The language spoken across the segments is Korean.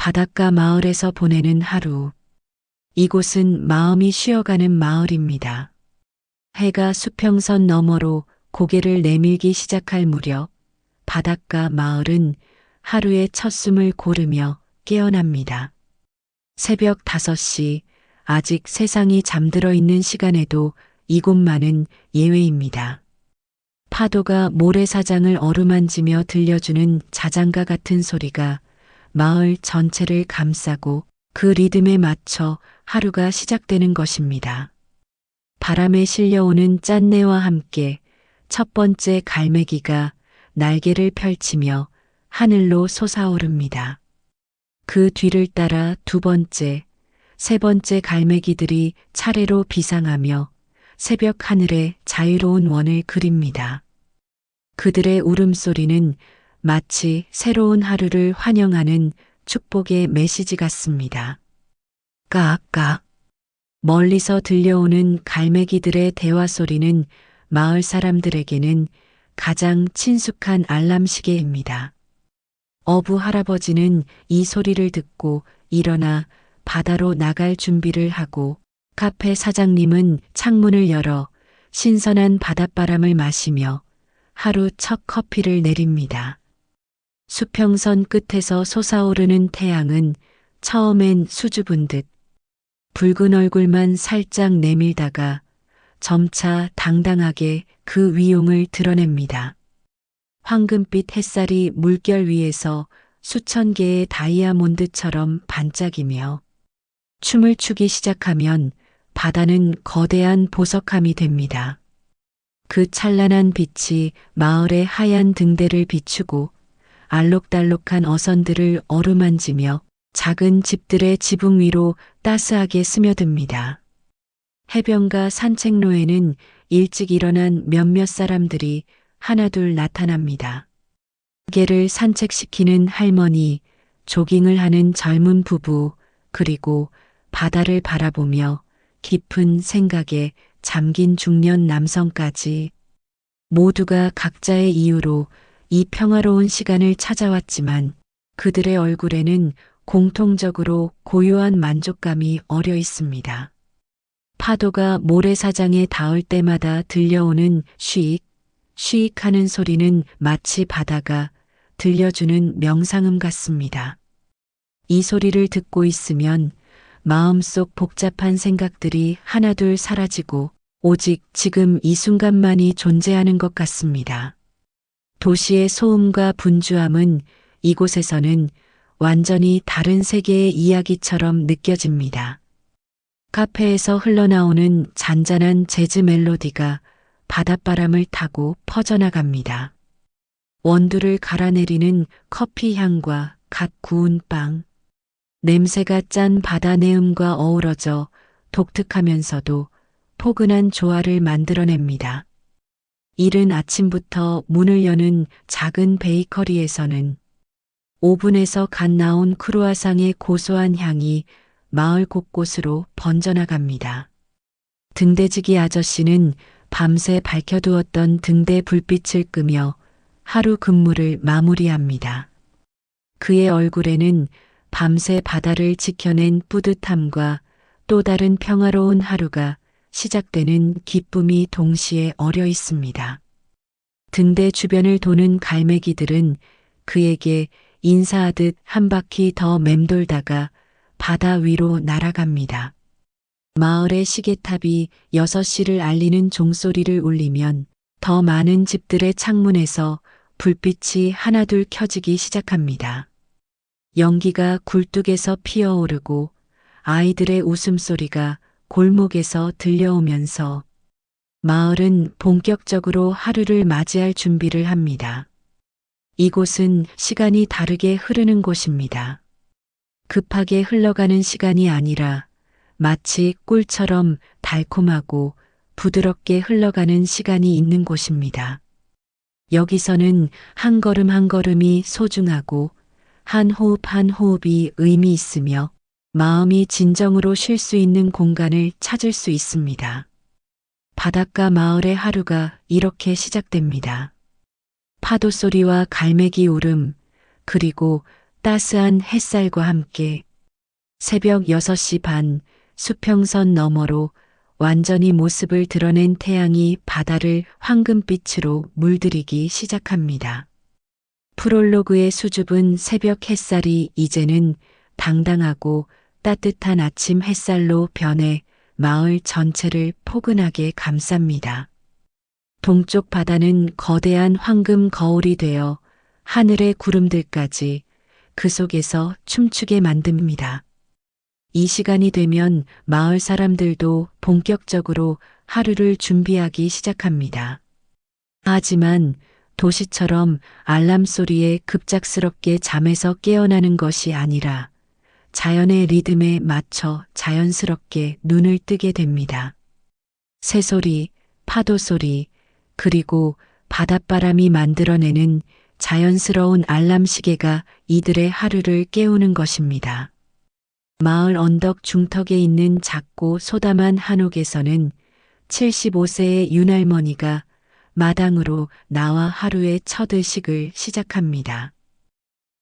바닷가 마을에서 보내는 하루. 이곳은 마음이 쉬어가는 마을입니다. 해가 수평선 너머로 고개를 내밀기 시작할 무렵 바닷가 마을은 하루의 첫 숨을 고르며 깨어납니다. 새벽 5시, 아직 세상이 잠들어 있는 시간에도 이곳만은 예외입니다. 파도가 모래사장을 어루만지며 들려주는 자장가 같은 소리가 마을 전체를 감싸고 그 리듬에 맞춰 하루가 시작되는 것입니다. 바람에 실려오는 짠내와 함께 첫 번째 갈매기가 날개를 펼치며 하늘로 솟아오릅니다. 그 뒤를 따라 두 번째, 세 번째 갈매기들이 차례로 비상하며 새벽 하늘에 자유로운 원을 그립니다. 그들의 울음소리는 마치 새로운 하루를 환영하는 축복의 메시지 같습니다. 까까. 멀리서 들려오는 갈매기들의 대화 소리는 마을 사람들에게는 가장 친숙한 알람 시계입니다. 어부 할아버지는 이 소리를 듣고 일어나 바다로 나갈 준비를 하고 카페 사장님은 창문을 열어 신선한 바닷바람을 마시며 하루 첫 커피를 내립니다. 수평선 끝에서 솟아오르는 태양은 처음엔 수줍은 듯 붉은 얼굴만 살짝 내밀다가 점차 당당하게 그 위용을 드러냅니다. 황금빛 햇살이 물결 위에서 수천 개의 다이아몬드처럼 반짝이며 춤을 추기 시작하면 바다는 거대한 보석함이 됩니다. 그 찬란한 빛이 마을의 하얀 등대를 비추고 알록달록한 어선들을 어루만지며 작은 집들의 지붕 위로 따스하게 스며듭니다. 해변가 산책로에는 일찍 일어난 몇몇 사람들이 하나둘 나타납니다. 개를 산책시키는 할머니, 조깅을 하는 젊은 부부, 그리고 바다를 바라보며 깊은 생각에 잠긴 중년 남성까지 모두가 각자의 이유로 이 평화로운 시간을 찾아왔지만 그들의 얼굴에는 공통적으로 고요한 만족감이 어려 있습니다. 파도가 모래사장에 닿을 때마다 들려오는 쉬익, 쉬익 하는 소리는 마치 바다가 들려주는 명상음 같습니다. 이 소리를 듣고 있으면 마음속 복잡한 생각들이 하나둘 사라지고 오직 지금 이 순간만이 존재하는 것 같습니다. 도시의 소음과 분주함은 이곳에서는 완전히 다른 세계의 이야기처럼 느껴집니다. 카페에서 흘러나오는 잔잔한 재즈 멜로디가 바닷바람을 타고 퍼져나갑니다. 원두를 갈아내리는 커피 향과 갓 구운 빵, 냄새가 짠 바다 내음과 어우러져 독특하면서도 포근한 조화를 만들어냅니다. 이른 아침부터 문을 여는 작은 베이커리에서는 오븐에서 갓 나온 크루아상의 고소한 향이 마을 곳곳으로 번져나갑니다. 등대지기 아저씨는 밤새 밝혀두었던 등대 불빛을 끄며 하루 근무를 마무리합니다. 그의 얼굴에는 밤새 바다를 지켜낸 뿌듯함과 또 다른 평화로운 하루가 시작되는 기쁨이 동시에 어려 있습니다. 등대 주변을 도는 갈매기들은 그에게 인사하듯 한 바퀴 더 맴돌다가 바다 위로 날아갑니다. 마을의 시계탑이 6시를 알리는 종소리를 울리면 더 많은 집들의 창문에서 불빛이 하나둘 켜지기 시작합니다. 연기가 굴뚝에서 피어오르고 아이들의 웃음소리가 골목에서 들려오면서 마을은 본격적으로 하루를 맞이할 준비를 합니다. 이곳은 시간이 다르게 흐르는 곳입니다. 급하게 흘러가는 시간이 아니라 마치 꿀처럼 달콤하고 부드럽게 흘러가는 시간이 있는 곳입니다. 여기서는 한 걸음 한 걸음이 소중하고 한 호흡 한 호흡이 의미 있으며 마음이 진정으로 쉴 수 있는 공간을 찾을 수 있습니다. 바닷가 마을의 하루가 이렇게 시작됩니다. 파도 소리와 갈매기 울음, 그리고 따스한 햇살과 함께 새벽 6시 반 수평선 너머로 완전히 모습을 드러낸 태양이 바다를 황금빛으로 물들이기 시작합니다. 프롤로그의 수줍은 새벽 햇살이 이제는 당당하고 따뜻한 아침 햇살로 변해 마을 전체를 포근하게 감쌉니다. 동쪽 바다는 거대한 황금 거울이 되어 하늘의 구름들까지 그 속에서 춤추게 만듭니다. 이 시간이 되면 마을 사람들도 본격적으로 하루를 준비하기 시작합니다. 하지만 도시처럼 알람 소리에 급작스럽게 잠에서 깨어나는 것이 아니라 자연의 리듬에 맞춰 자연스럽게 눈을 뜨게 됩니다. 새소리, 파도 소리, 그리고 바닷바람이 만들어내는 자연스러운 알람 시계가 이들의 하루를 깨우는 것입니다. 마을 언덕 중턱에 있는 작고 소담한 한옥에서는 75세의 윤할머니가 마당으로 나와 하루의 첫 의식을 시작합니다.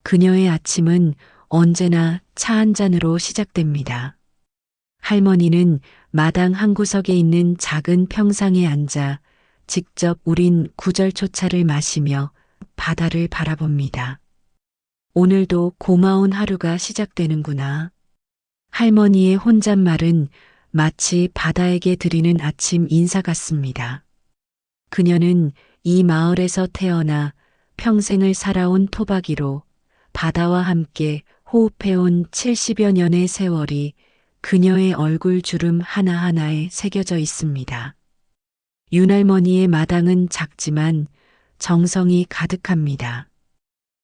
그녀의 아침은 언제나 차 한 잔으로 시작됩니다. 할머니는 마당 한 구석에 있는 작은 평상에 앉아 직접 우린 구절초차를 마시며 바다를 바라봅니다. 오늘도 고마운 하루가 시작되는구나. 할머니의 혼잣말은 마치 바다에게 드리는 아침 인사 같습니다. 그녀는 이 마을에서 태어나 평생을 살아온 토박이로 바다와 함께 호흡해온 70여 년의 세월이 그녀의 얼굴 주름 하나하나에 새겨져 있습니다. 윤할머니의 마당은 작지만 정성이 가득합니다.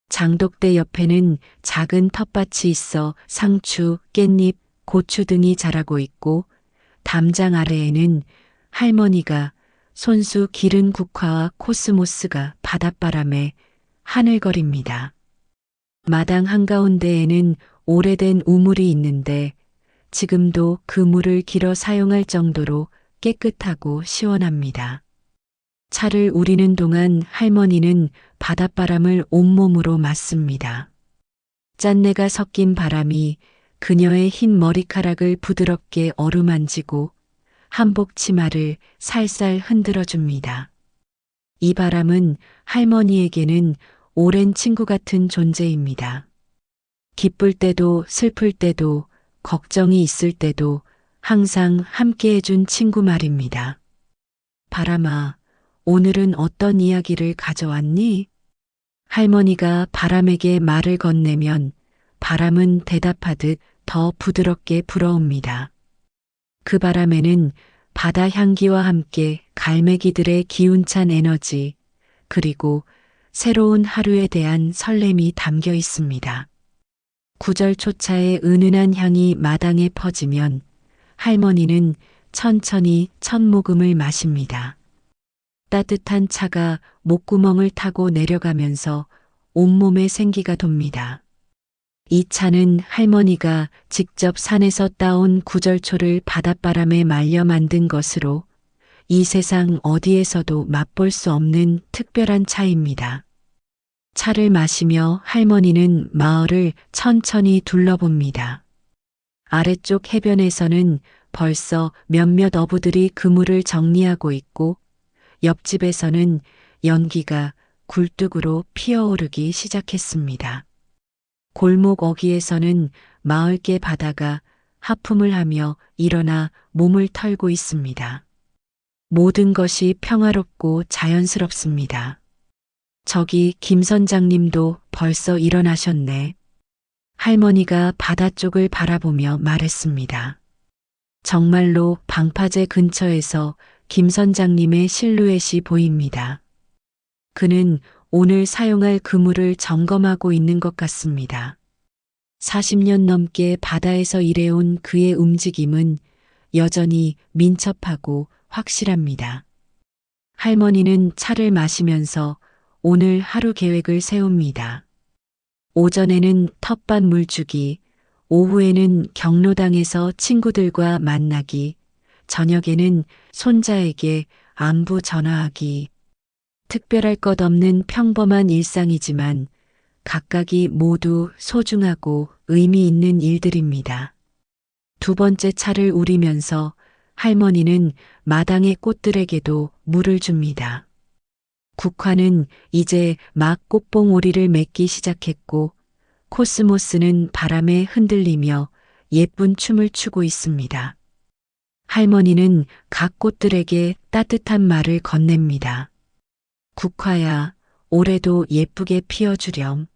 장독대 옆에는 작은 텃밭이 있어 상추, 깻잎, 고추 등이 자라고 있고 담장 아래에는 할머니가 손수 기른 국화와 코스모스가 바닷바람에 하늘거립니다. 마당 한가운데에는 오래된 우물이 있는데 지금도 그 물을 길어 사용할 정도로 깨끗하고 시원합니다. 차를 우리는 동안 할머니는 바닷바람을 온몸으로 맞습니다. 짠내가 섞인 바람이 그녀의 흰 머리카락을 부드럽게 어루만지고 한복 치마를 살살 흔들어 줍니다. 이 바람은 할머니에게는 오랜 친구 같은 존재입니다. 기쁠 때도 슬플 때도 걱정이 있을 때도 항상 함께 해준 친구 말입니다. 바람아, 오늘은 어떤 이야기를 가져왔니? 할머니가 바람에게 말을 건네면 바람은 대답하듯 더 부드럽게 불어옵니다. 그 바람에는 바다 향기와 함께 갈매기들의 기운찬 에너지, 그리고 새로운 하루에 대한 설렘이 담겨 있습니다. 구절초차의 은은한 향이 마당에 퍼지면 할머니는 천천히 첫 모금을 마십니다. 따뜻한 차가 목구멍을 타고 내려가면서 온몸에 생기가 돕니다. 이 차는 할머니가 직접 산에서 따온 구절초를 바닷바람에 말려 만든 것으로 이 세상 어디에서도 맛볼 수 없는 특별한 차입니다. 차를 마시며 할머니는 마을을 천천히 둘러봅니다. 아래쪽 해변에서는 벌써 몇몇 어부들이 그물을 정리하고 있고 옆집에서는 연기가 굴뚝으로 피어오르기 시작했습니다. 골목 어귀에서는 마을개 바다가 하품을 하며 일어나 몸을 털고 있습니다. 모든 것이 평화롭고 자연스럽습니다. 저기 김 선장님도 벌써 일어나셨네. 할머니가 바다 쪽을 바라보며 말했습니다. 정말로 방파제 근처에서 김 선장님의 실루엣이 보입니다. 그는 오늘 사용할 그물을 점검하고 있는 것 같습니다. 40년 넘게 바다에서 일해온 그의 움직임은 여전히 민첩하고 확실합니다. 할머니는 차를 마시면서 오늘 하루 계획을 세웁니다. 오전에는 텃밭 물주기, 오후에는 경로당에서 친구들과 만나기, 저녁에는 손자에게 안부 전화하기. 특별할 것 없는 평범한 일상이지만 각각이 모두 소중하고 의미 있는 일들입니다. 두 번째 차를 우리면서 할머니는 마당의 꽃들에게도 물을 줍니다. 국화는 이제 막 꽃봉오리를 맺기 시작했고 코스모스는 바람에 흔들리며 예쁜 춤을 추고 있습니다. 할머니는 각 꽃들에게 따뜻한 말을 건넵니다. 국화야, 올해도 예쁘게 피어주렴.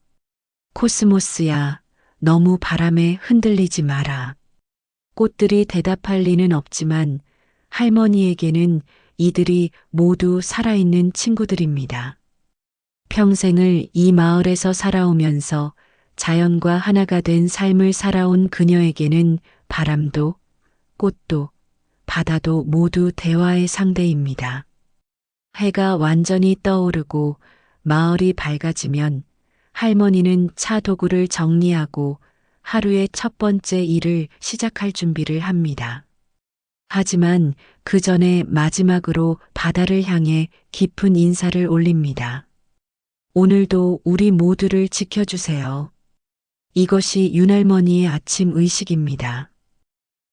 코스모스야, 너무 바람에 흔들리지 마라. 꽃들이 대답할 리는 없지만 할머니에게는 이들이 모두 살아있는 친구들입니다. 평생을 이 마을에서 살아오면서 자연과 하나가 된 삶을 살아온 그녀에게는 바람도, 꽃도, 바다도 모두 대화의 상대입니다. 해가 완전히 떠오르고 마을이 밝아지면 할머니는 차 도구를 정리하고 하루의 첫 번째 일을 시작할 준비를 합니다. 하지만 그 전에 마지막으로 바다를 향해 깊은 인사를 올립니다. 오늘도 우리 모두를 지켜주세요. 이것이 윤할머니의 아침 의식입니다.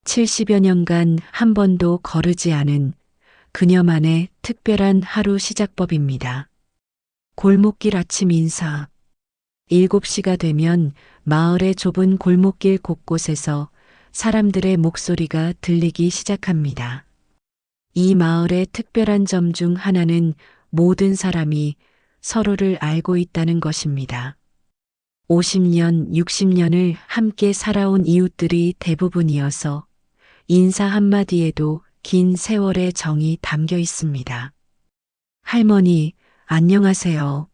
70여 년간 한 번도 거르지 않은 그녀만의 특별한 하루 시작법입니다. 골목길 아침 인사. 7시가 되면 마을의 좁은 골목길 곳곳에서 사람들의 목소리가 들리기 시작합니다. 이 마을의 특별한 점 중 하나는 모든 사람이 서로를 알고 있다는 것입니다. 50년, 60년을 함께 살아온 이웃들이 대부분이어서 인사 한마디에도 긴 세월의 정이 담겨 있습니다. 할머니, 안녕하세요.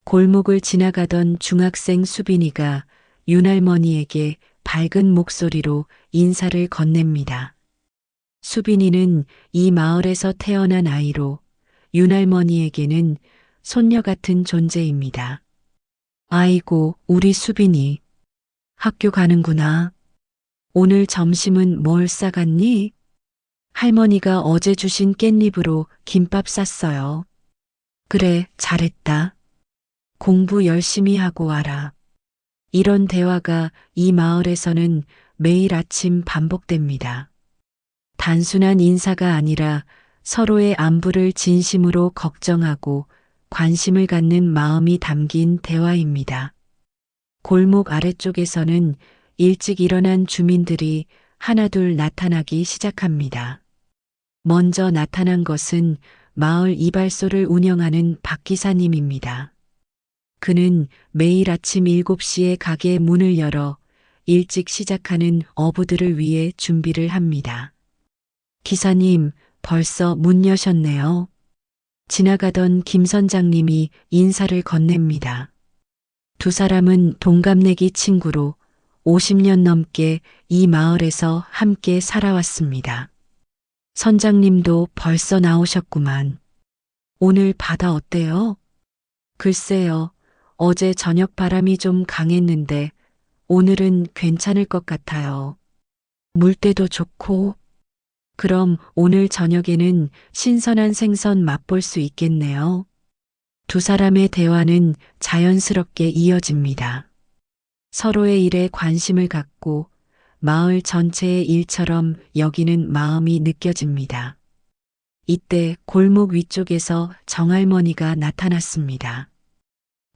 골목을 지나가던 중학생 수빈이가 윤할머니에게 밝은 목소리로 인사를 건넵니다. 수빈이는 이 마을에서 태어난 아이로 윤할머니에게는 손녀 같은 존재입니다. 아이고, 우리 수빈이. 학교 가는구나. 오늘 점심은 뭘 싸갔니? 할머니가 어제 주신 깻잎으로 김밥 쌌어요. 그래, 잘했다. 공부 열심히 하고 와라. 이런 대화가 이 마을에서는 매일 아침 반복됩니다. 단순한 인사가 아니라 서로의 안부를 진심으로 걱정하고 관심을 갖는 마음이 담긴 대화입니다. 골목 아래쪽에서는 일찍 일어난 주민들이 하나둘 나타나기 시작합니다. 먼저 나타난 것은 마을 이발소를 운영하는 박 기사님입니다. 그는 매일 아침 7시에 가게 문을 열어 일찍 시작하는 어부들을 위해 준비를 합니다. 기사님, 벌써 문 여셨네요. 지나가던 김 선장님이 인사를 건넵니다. 두 사람은 동갑내기 친구로 50년 넘게 이 마을에서 함께 살아왔습니다. 선장님도 벌써 나오셨구만. 오늘 바다 어때요? 글쎄요, 어제 저녁 바람이 좀 강했는데 오늘은 괜찮을 것 같아요. 물때도 좋고. 그럼 오늘 저녁에는 신선한 생선 맛볼 수 있겠네요. 두 사람의 대화는 자연스럽게 이어집니다. 서로의 일에 관심을 갖고 마을 전체의 일처럼 여기는 마음이 느껴집니다. 이때 골목 위쪽에서 정할머니가 나타났습니다.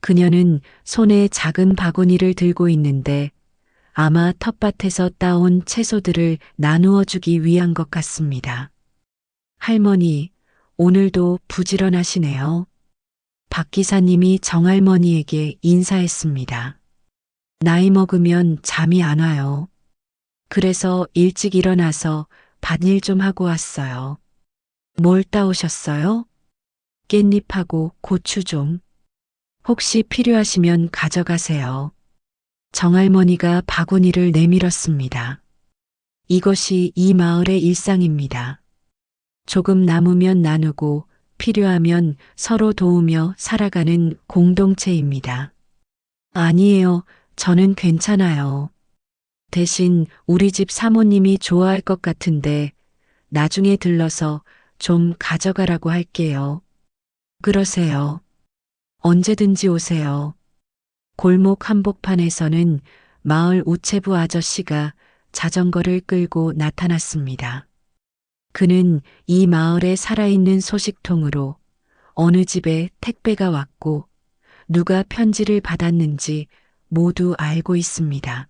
그녀는 손에 작은 바구니를 들고 있는데 아마 텃밭에서 따온 채소들을 나누어 주기 위한 것 같습니다. 할머니, 오늘도 부지런하시네요. 박 기사님이 정할머니에게 인사했습니다. 나이 먹으면 잠이 안 와요. 그래서 일찍 일어나서 밭일 좀 하고 왔어요. 뭘 따오셨어요? 깻잎하고 고추 좀. 혹시 필요하시면 가져가세요. 정할머니가 바구니를 내밀었습니다. 이것이 이 마을의 일상입니다. 조금 남으면 나누고 필요하면 서로 도우며 살아가는 공동체입니다. 아니에요. 저는 괜찮아요. 대신 우리 집 사모님이 좋아할 것 같은데 나중에 들러서 좀 가져가라고 할게요. 그러세요. 언제든지 오세요. 골목 한복판에서는 마을 우체부 아저씨가 자전거를 끌고 나타났습니다. 그는 이 마을에 살아있는 소식통으로 어느 집에 택배가 왔고 누가 편지를 받았는지 모두 알고 있습니다.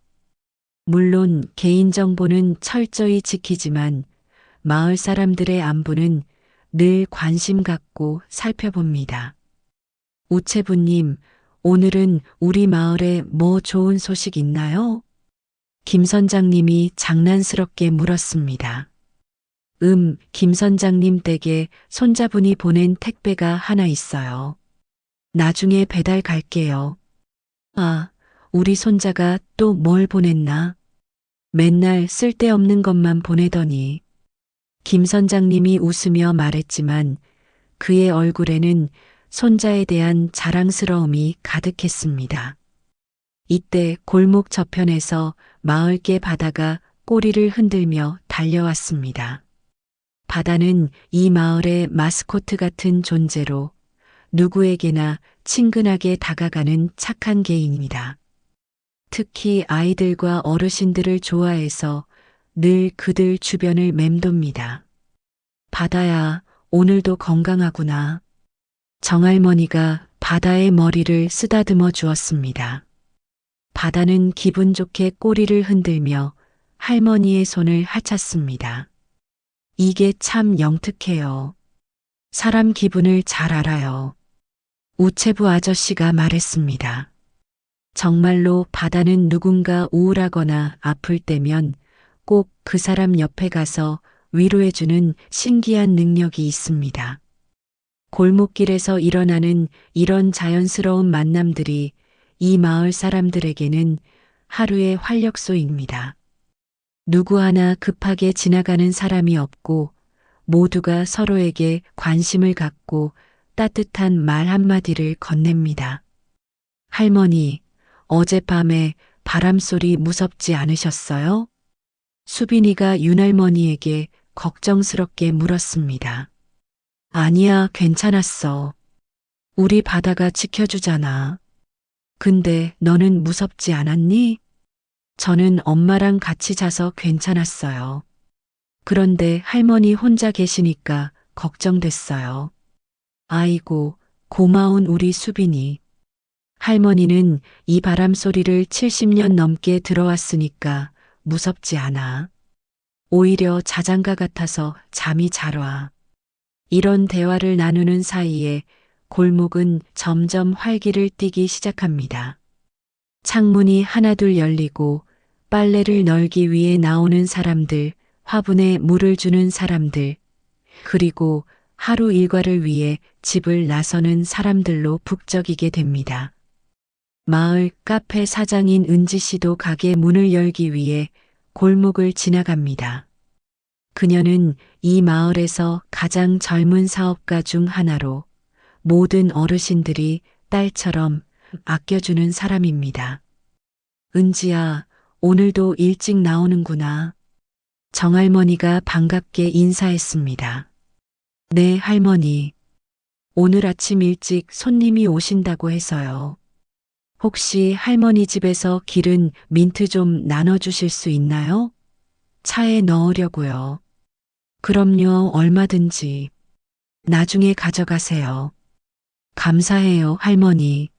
물론 개인정보는 철저히 지키지만 마을 사람들의 안부는 늘 관심 갖고 살펴봅니다. 우체부님, 오늘은 우리 마을에 뭐 좋은 소식 있나요? 김 선장님이 장난스럽게 물었습니다. 김 선장님 댁에 손자분이 보낸 택배가 하나 있어요. 나중에 배달 갈게요. 아, 우리 손자가 또 뭘 보냈나? 맨날 쓸데없는 것만 보내더니. 김 선장님이 웃으며 말했지만 그의 얼굴에는 손자에 대한 자랑스러움이 가득했습니다. 이때 골목 저편에서 마을개 바다가 꼬리를 흔들며 달려왔습니다. 바다는 이 마을의 마스코트 같은 존재로 누구에게나 친근하게 다가가는 착한 개입니다. 특히 아이들과 어르신들을 좋아해서 늘 그들 주변을 맴돕니다. 바다야, 오늘도 건강하구나. 정할머니가 바다의 머리를 쓰다듬어 주었습니다. 바다는 기분 좋게 꼬리를 흔들며 할머니의 손을 하찼습니다. 이게 참 영특해요. 사람 기분을 잘 알아요. 우체부 아저씨가 말했습니다. 정말로 바다는 누군가 우울하거나 아플 때면 꼭 그 사람 옆에 가서 위로해주는 신기한 능력이 있습니다. 골목길에서 일어나는 이런 자연스러운 만남들이 이 마을 사람들에게는 하루의 활력소입니다. 누구 하나 급하게 지나가는 사람이 없고 모두가 서로에게 관심을 갖고 따뜻한 말 한마디를 건넵니다. 할머니, 어젯밤에 바람소리 무섭지 않으셨어요? 수빈이가 윤할머니에게 걱정스럽게 물었습니다. 아니야, 괜찮았어. 우리 바다가 지켜주잖아. 근데 너는 무섭지 않았니? 저는 엄마랑 같이 자서 괜찮았어요. 그런데 할머니 혼자 계시니까 걱정됐어요. 아이고, 고마운 우리 수빈이. 할머니는 이 바람 소리를 70년 넘게 들어왔으니까 무섭지 않아. 오히려 자장가 같아서 잠이 잘 와. 이런 대화를 나누는 사이에 골목은 점점 활기를 띠기 시작합니다. 창문이 하나둘 열리고 빨래를 널기 위해 나오는 사람들, 화분에 물을 주는 사람들, 그리고 하루 일과를 위해 집을 나서는 사람들로 북적이게 됩니다. 마을 카페 사장인 은지 씨도 가게 문을 열기 위해 골목을 지나갑니다. 그녀는 이 마을에서 가장 젊은 사업가 중 하나로 모든 어르신들이 딸처럼 아껴주는 사람입니다. 은지야, 오늘도 일찍 나오는구나. 정할머니가 반갑게 인사했습니다. 네, 할머니. 오늘 아침 일찍 손님이 오신다고 해서요. 혹시 할머니 집에서 기른 민트 좀 나눠주실 수 있나요? 차에 넣으려고요. 그럼요, 얼마든지. 나중에 가져가세요. 감사해요, 할머니.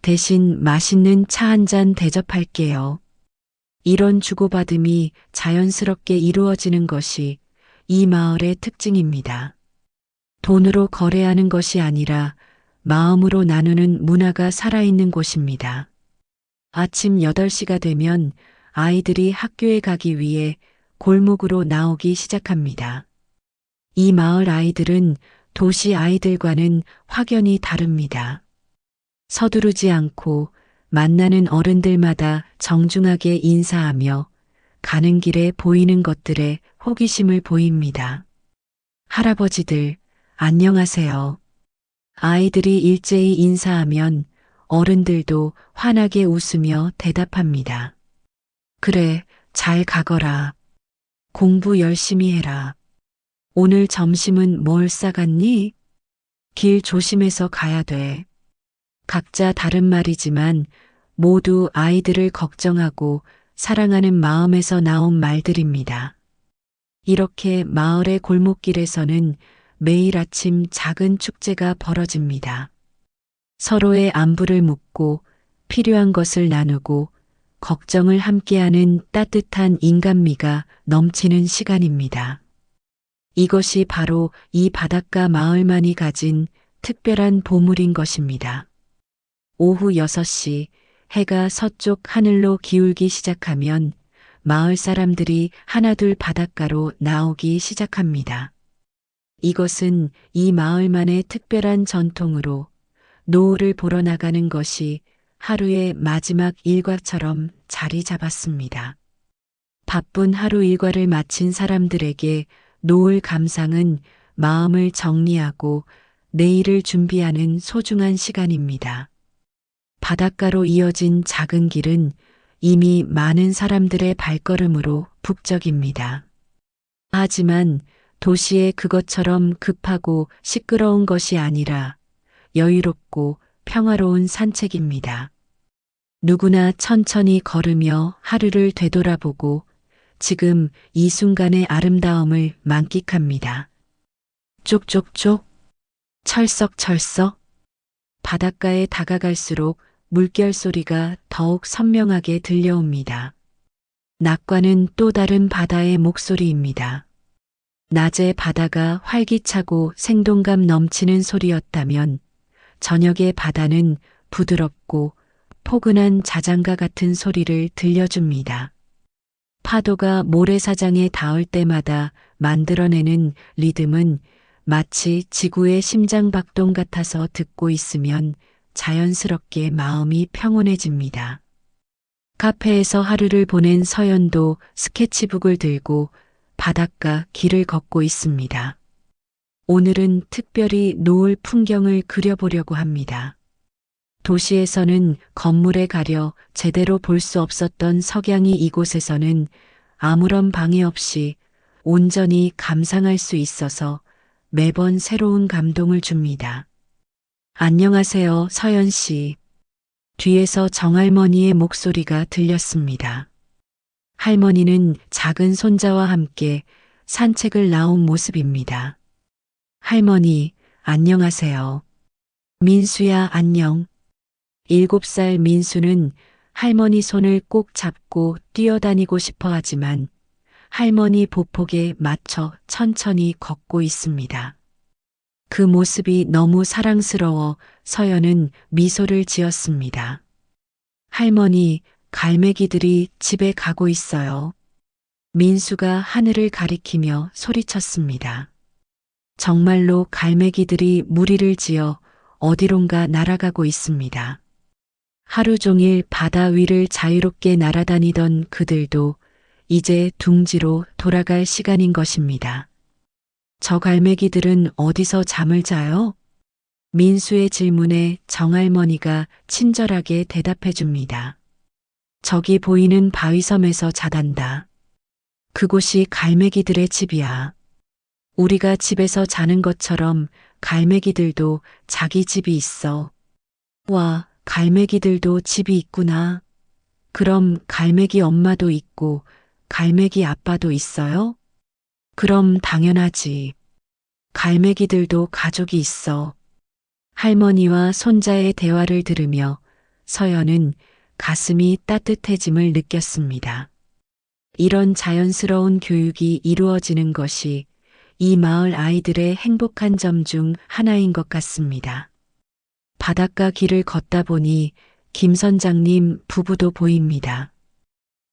대신 맛있는 차 한 잔 대접할게요. 이런 주고받음이 자연스럽게 이루어지는 것이 이 마을의 특징입니다. 돈으로 거래하는 것이 아니라 마음으로 나누는 문화가 살아있는 곳입니다. 아침 8시가 되면 아이들이 학교에 가기 위해 골목으로 나오기 시작합니다. 이 마을 아이들은 도시 아이들과는 확연히 다릅니다. 서두르지 않고 만나는 어른들마다 정중하게 인사하며 가는 길에 보이는 것들에 호기심을 보입니다. 할아버지들, 안녕하세요. 아이들이 일제히 인사하면 어른들도 환하게 웃으며 대답합니다. 그래, 잘 가거라. 공부 열심히 해라. 오늘 점심은 뭘 싸갔니? 길 조심해서 가야 돼. 각자 다른 말이지만 모두 아이들을 걱정하고 사랑하는 마음에서 나온 말들입니다. 이렇게 마을의 골목길에서는 매일 아침 작은 축제가 벌어집니다. 서로의 안부를 묻고 필요한 것을 나누고 걱정을 함께하는 따뜻한 인간미가 넘치는 시간입니다. 이것이 바로 이 바닷가 마을만이 가진 특별한 보물인 것입니다. 오후 6시 해가 서쪽 하늘로 기울기 시작하면 마을 사람들이 하나둘 바닷가로 나오기 시작합니다. 이것은 이 마을만의 특별한 전통으로 노을을 보러 나가는 것이 하루의 마지막 일과처럼 자리 잡았습니다. 바쁜 하루 일과를 마친 사람들에게 노을 감상은 마음을 정리하고 내일을 준비하는 소중한 시간입니다. 바닷가로 이어진 작은 길은 이미 많은 사람들의 발걸음으로 북적입니다. 하지만 도시의 그것처럼 급하고 시끄러운 것이 아니라 여유롭고 평화로운 산책입니다. 누구나 천천히 걸으며 하루를 되돌아보고 지금 이 순간의 아름다움을 만끽합니다. 쪽쪽쪽, 철썩철썩, 바닷가에 다가갈수록 물결 소리가 더욱 선명하게 들려옵니다. 낮과는 또 다른 바다의 목소리입니다. 낮에 바다가 활기차고 생동감 넘치는 소리였다면 저녁의 바다는 부드럽고 포근한 자장가 같은 소리를 들려줍니다. 파도가 모래사장에 닿을 때마다 만들어내는 리듬은 마치 지구의 심장박동 같아서 듣고 있으면 자연스럽게 마음이 평온해집니다. 카페에서 하루를 보낸 서연도 스케치북을 들고 바닷가 길을 걷고 있습니다. 오늘은 특별히 노을 풍경을 그려보려고 합니다. 도시에서는 건물에 가려 제대로 볼 수 없었던 석양이 이곳에서는 아무런 방해 없이 온전히 감상할 수 있어서 매번 새로운 감동을 줍니다. 안녕하세요, 서연 씨. 뒤에서 정할머니의 목소리가 들렸습니다. 할머니는 작은 손자와 함께 산책을 나온 모습입니다. 할머니, 안녕하세요. 민수야, 안녕. 7살 민수는 할머니 손을 꼭 잡고 뛰어다니고 싶어 하지만 할머니 보폭에 맞춰 천천히 걷고 있습니다. 그 모습이 너무 사랑스러워 서연은 미소를 지었습니다. 할머니, 갈매기들이 집에 가고 있어요. 민수가 하늘을 가리키며 소리쳤습니다. 정말로 갈매기들이 무리를 지어 어디론가 날아가고 있습니다. 하루 종일 바다 위를 자유롭게 날아다니던 그들도 이제 둥지로 돌아갈 시간인 것입니다. 저 갈매기들은 어디서 잠을 자요? 민수의 질문에 정할머니가 친절하게 대답해 줍니다. 저기 보이는 바위섬에서 자단다. 그곳이 갈매기들의 집이야. 우리가 집에서 자는 것처럼 갈매기들도 자기 집이 있어. 와, 갈매기들도 집이 있구나. 그럼 갈매기 엄마도 있고 갈매기 아빠도 있어요? 그럼 당연하지. 갈매기들도 가족이 있어. 할머니와 손자의 대화를 들으며 서연은 가슴이 따뜻해짐을 느꼈습니다. 이런 자연스러운 교육이 이루어지는 것이 이 마을 아이들의 행복한 점 중 하나인 것 같습니다. 바닷가 길을 걷다 보니 김 선장님 부부도 보입니다.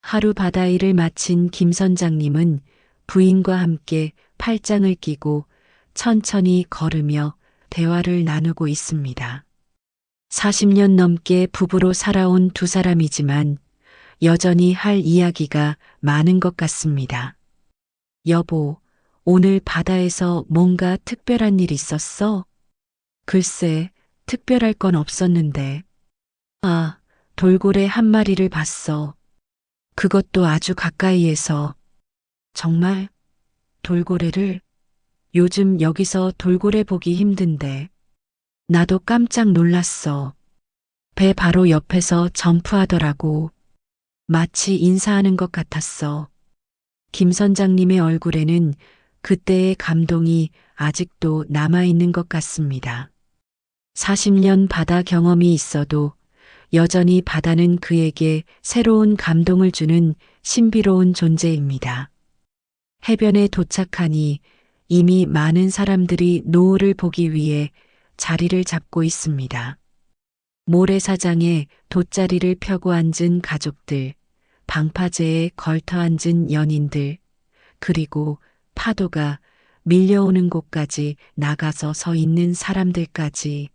하루 바다 일을 마친 김 선장님은 부인과 함께 팔짱을 끼고 천천히 걸으며 대화를 나누고 있습니다. 40년 넘게 부부로 살아온 두 사람이지만 여전히 할 이야기가 많은 것 같습니다. 여보, 오늘 바다에서 뭔가 특별한 일 있었어? 글쎄, 특별할 건 없었는데. 아, 돌고래 한 마리를 봤어. 그것도 아주 가까이에서. 정말? 돌고래를? 요즘 여기서 돌고래 보기 힘든데. 나도 깜짝 놀랐어. 배 바로 옆에서 점프하더라고. 마치 인사하는 것 같았어. 김 선장님의 얼굴에는 그때의 감동이 아직도 남아있는 것 같습니다. 40년 바다 경험이 있어도 여전히 바다는 그에게 새로운 감동을 주는 신비로운 존재입니다. 해변에 도착하니 이미 많은 사람들이 노을을 보기 위해 자리를 잡고 있습니다. 모래사장에 돗자리를 펴고 앉은 가족들, 방파제에 걸터 앉은 연인들, 그리고 파도가 밀려오는 곳까지 나가서 서 있는 사람들까지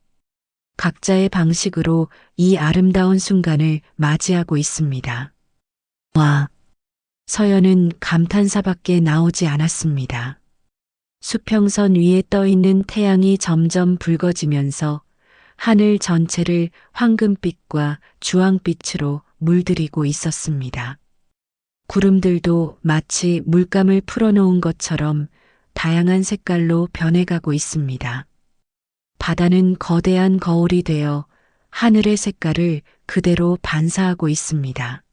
각자의 방식으로 이 아름다운 순간을 맞이하고 있습니다. 와, 서연은 감탄사밖에 나오지 않았습니다. 수평선 위에 떠 있는 태양이 점점 붉어지면서 하늘 전체를 황금빛과 주황빛으로 물들이고 있었습니다. 구름들도 마치 물감을 풀어놓은 것처럼 다양한 색깔로 변해가고 있습니다. 바다는 거대한 거울이 되어 하늘의 색깔을 그대로 반사하고 있습니다.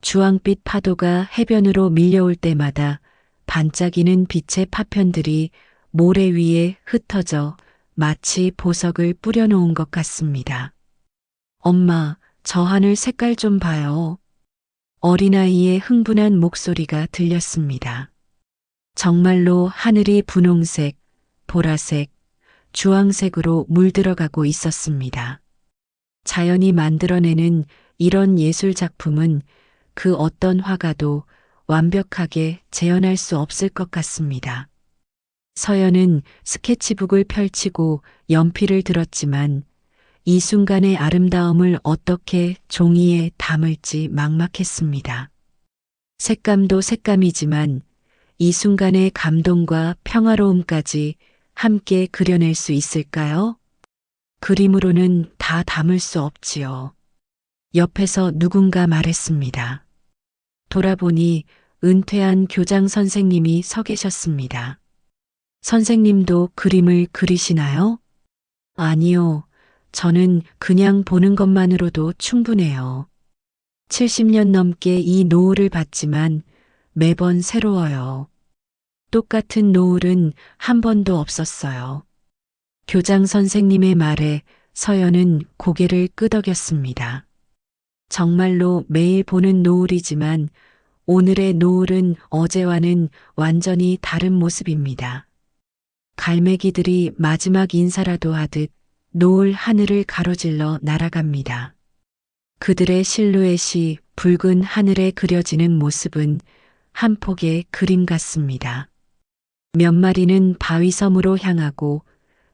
주황빛 파도가 해변으로 밀려올 때마다 반짝이는 빛의 파편들이 모래 위에 흩어져 마치 보석을 뿌려놓은 것 같습니다. 엄마, 저 하늘 색깔 좀 봐요. 어린아이의 흥분한 목소리가 들렸습니다. 정말로 하늘이 분홍색, 보라색, 주황색으로 물들어가고 있었습니다. 자연이 만들어내는 이런 예술 작품은 그 어떤 화가도 완벽하게 재현할 수 없을 것 같습니다. 서연은 스케치북을 펼치고 연필을 들었지만 이 순간의 아름다움을 어떻게 종이에 담을지 막막했습니다. 색감도 색감이지만 이 순간의 감동과 평화로움까지 함께 그려낼 수 있을까요? 그림으로는 다 담을 수 없지요. 옆에서 누군가 말했습니다. 돌아보니 은퇴한 교장 선생님이 서 계셨습니다. 선생님도 그림을 그리시나요? 아니요. 저는 그냥 보는 것만으로도 충분해요. 70년 넘게 이 노을을 봤지만 매번 새로워요. 똑같은 노을은 한 번도 없었어요. 교장 선생님의 말에 서연은 고개를 끄덕였습니다. 정말로 매일 보는 노을이지만 오늘의 노을은 어제와는 완전히 다른 모습입니다. 갈매기들이 마지막 인사라도 하듯 노을 하늘을 가로질러 날아갑니다. 그들의 실루엣이 붉은 하늘에 그려지는 모습은 한 폭의 그림 같습니다. 몇 마리는 바위섬으로 향하고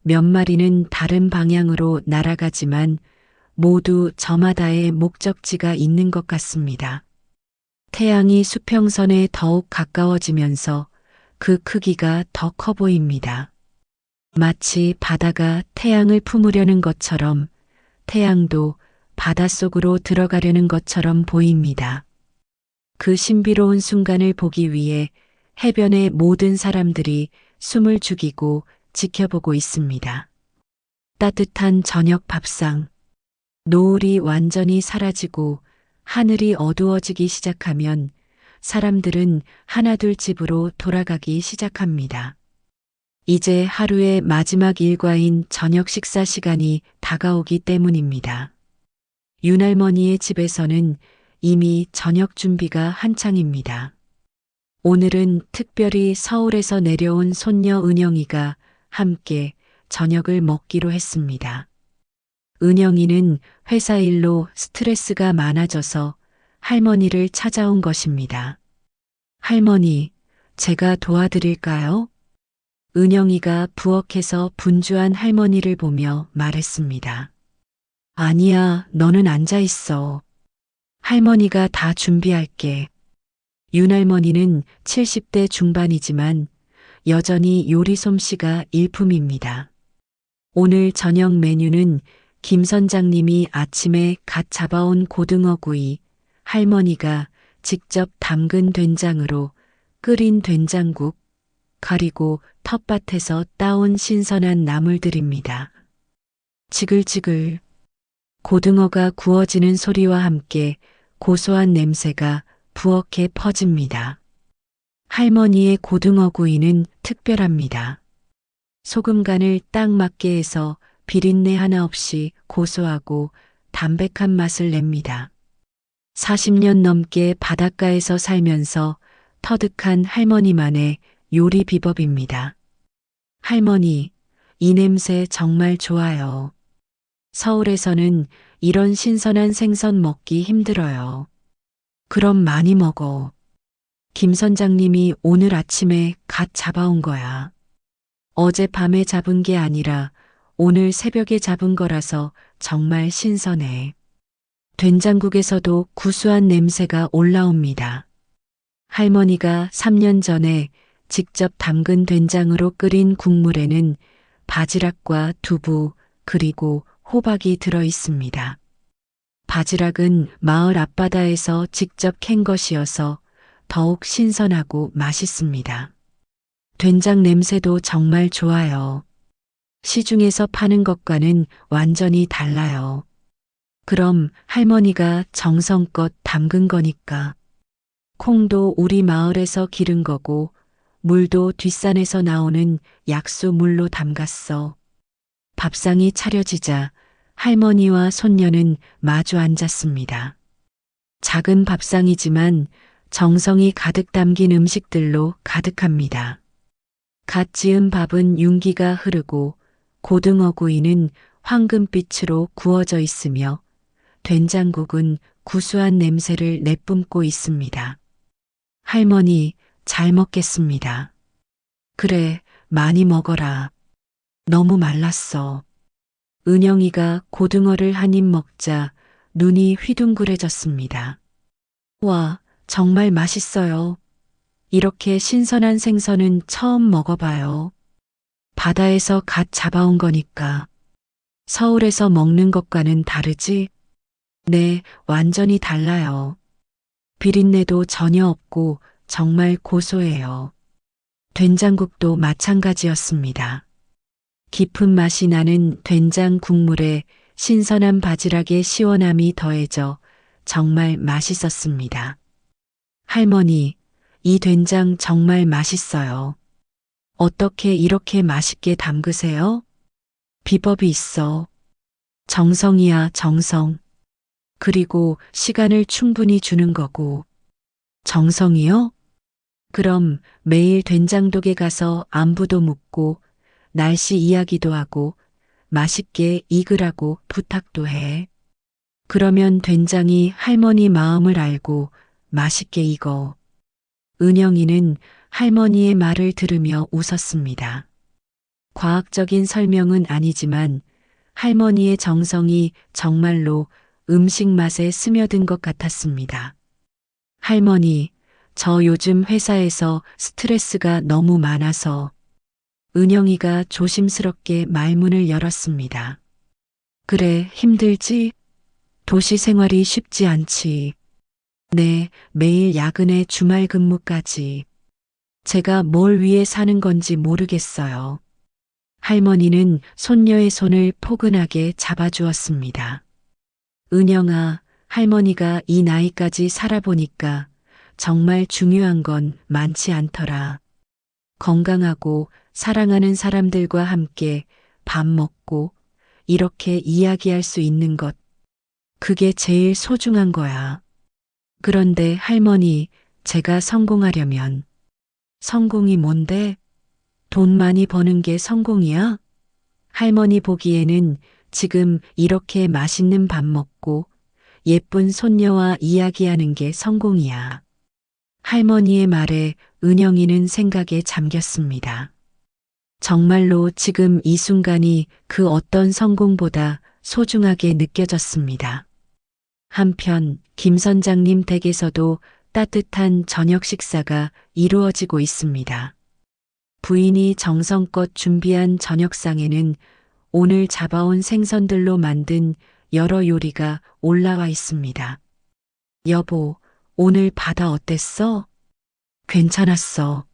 몇 마리는 다른 방향으로 날아가지만 모두 저마다의 목적지가 있는 것 같습니다. 태양이 수평선에 더욱 가까워지면서 그 크기가 더 커 보입니다. 마치 바다가 태양을 품으려는 것처럼 태양도 바닷속으로 들어가려는 것처럼 보입니다. 그 신비로운 순간을 보기 위해 해변의 모든 사람들이 숨을 죽이고 지켜보고 있습니다. 따뜻한 저녁 밥상. 노을이 완전히 사라지고 하늘이 어두워지기 시작하면 사람들은 하나둘 집으로 돌아가기 시작합니다. 이제 하루의 마지막 일과인 저녁 식사 시간이 다가오기 때문입니다. 윤할머니의 집에서는 이미 저녁 준비가 한창입니다. 오늘은 특별히 서울에서 내려온 손녀 은영이가 함께 저녁을 먹기로 했습니다. 은영이는 회사 일로 스트레스가 많아져서 할머니를 찾아온 것입니다. 할머니, 제가 도와드릴까요? 은영이가 부엌에서 분주한 할머니를 보며 말했습니다. 아니야, 너는 앉아 있어. 할머니가 다 준비할게. 윤할머니는 70대 중반이지만 여전히 요리 솜씨가 일품입니다. 오늘 저녁 메뉴는 김 선장님이 아침에 갓 잡아온 고등어구이, 할머니가 직접 담근 된장으로 끓인 된장국, 그리고 텃밭에서 따온 신선한 나물들입니다. 지글지글. 고등어가 구워지는 소리와 함께 고소한 냄새가 부엌에 퍼집니다. 할머니의 고등어 구이는 특별합니다. 소금 간을 딱 맞게 해서 비린내 하나 없이 고소하고 담백한 맛을 냅니다. 40년 넘게 바닷가에서 살면서 터득한 할머니만의 요리 비법입니다. 할머니, 이 냄새 정말 좋아요. 서울에서는 이런 신선한 생선 먹기 힘들어요. 그럼 많이 먹어. 김 선장님이 오늘 아침에 갓 잡아온 거야. 어젯밤에 잡은 게 아니라 오늘 새벽에 잡은 거라서 정말 신선해. 된장국에서도 구수한 냄새가 올라옵니다. 할머니가 3년 전에 직접 담근 된장으로 끓인 국물에는 바지락과 두부 그리고 호박이 들어 있습니다. 바지락은 마을 앞바다에서 직접 캔 것이어서 더욱 신선하고 맛있습니다. 된장 냄새도 정말 좋아요. 시중에서 파는 것과는 완전히 달라요. 그럼 할머니가 정성껏 담근 거니까. 콩도 우리 마을에서 기른 거고 물도 뒷산에서 나오는 약수물로 담갔어. 밥상이 차려지자 할머니와 손녀는 마주 앉았습니다. 작은 밥상이지만 정성이 가득 담긴 음식들로 가득합니다. 갓 지은 밥은 윤기가 흐르고 고등어 구이는 황금빛으로 구워져 있으며 된장국은 구수한 냄새를 내뿜고 있습니다. 할머니, 잘 먹겠습니다. 그래, 많이 먹어라. 너무 말랐어. 은영이가 고등어를 한 입 먹자 눈이 휘둥그레졌습니다. 와, 정말 맛있어요. 이렇게 신선한 생선은 처음 먹어봐요. 바다에서 갓 잡아온 거니까. 서울에서 먹는 것과는 다르지? 네, 완전히 달라요. 비린내도 전혀 없고 정말 고소해요. 된장국도 마찬가지였습니다. 깊은 맛이 나는 된장 국물에 신선한 바지락의 시원함이 더해져 정말 맛있었습니다. 할머니, 이 된장 정말 맛있어요. 어떻게 이렇게 맛있게 담그세요? 비법이 있어. 정성이야, 정성. 그리고 시간을 충분히 주는 거고. 정성이요? 그럼 매일 된장독에 가서 안부도 묻고 날씨 이야기도 하고 맛있게 익으라고 부탁도 해. 그러면 된장이 할머니 마음을 알고 맛있게 익어. 은영이는 할머니의 말을 들으며 웃었습니다. 과학적인 설명은 아니지만 할머니의 정성이 정말로 음식 맛에 스며든 것 같았습니다. 할머니, 저 요즘 회사에서 스트레스가 너무 많아서. 은영이가 조심스럽게 말문을 열었습니다. 그래, 힘들지? 도시 생활이 쉽지 않지. 네, 매일 야근에 주말 근무까지. 제가 뭘 위해 사는 건지 모르겠어요. 할머니는 손녀의 손을 포근하게 잡아주었습니다. 은영아, 할머니가 이 나이까지 살아보니까 정말 중요한 건 많지 않더라. 건강하고 사랑하는 사람들과 함께 밥 먹고 이렇게 이야기할 수 있는 것. 그게 제일 소중한 거야. 그런데 할머니, 제가 성공하려면. 성공이 뭔데? 돈 많이 버는 게 성공이야? 할머니 보기에는 지금 이렇게 맛있는 밥 먹고 예쁜 손녀와 이야기하는 게 성공이야. 할머니의 말에 은영이는 생각에 잠겼습니다. 정말로 지금 이 순간이 그 어떤 성공보다 소중하게 느껴졌습니다. 한편 김 선장님 댁에서도 따뜻한 저녁 식사가 이루어지고 있습니다. 부인이 정성껏 준비한 저녁상에는 오늘 잡아온 생선들로 만든 여러 요리가 올라와 있습니다. 여보, 오늘 바다 어땠어? 괜찮았어.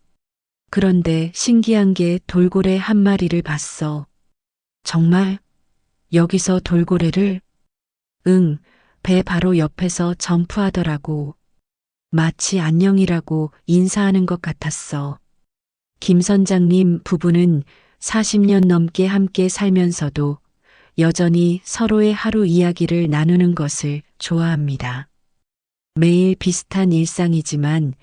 그런데 신기한 게 돌고래 한 마리를 봤어. 정말? 여기서 돌고래를? 응, 배 바로 옆에서 점프하더라고. 마치 안녕이라고 인사하는 것 같았어. 김 선장님 부부는 40년 넘게 함께 살면서도 여전히 서로의 하루 이야기를 나누는 것을 좋아합니다. 매일 비슷한 일상이지만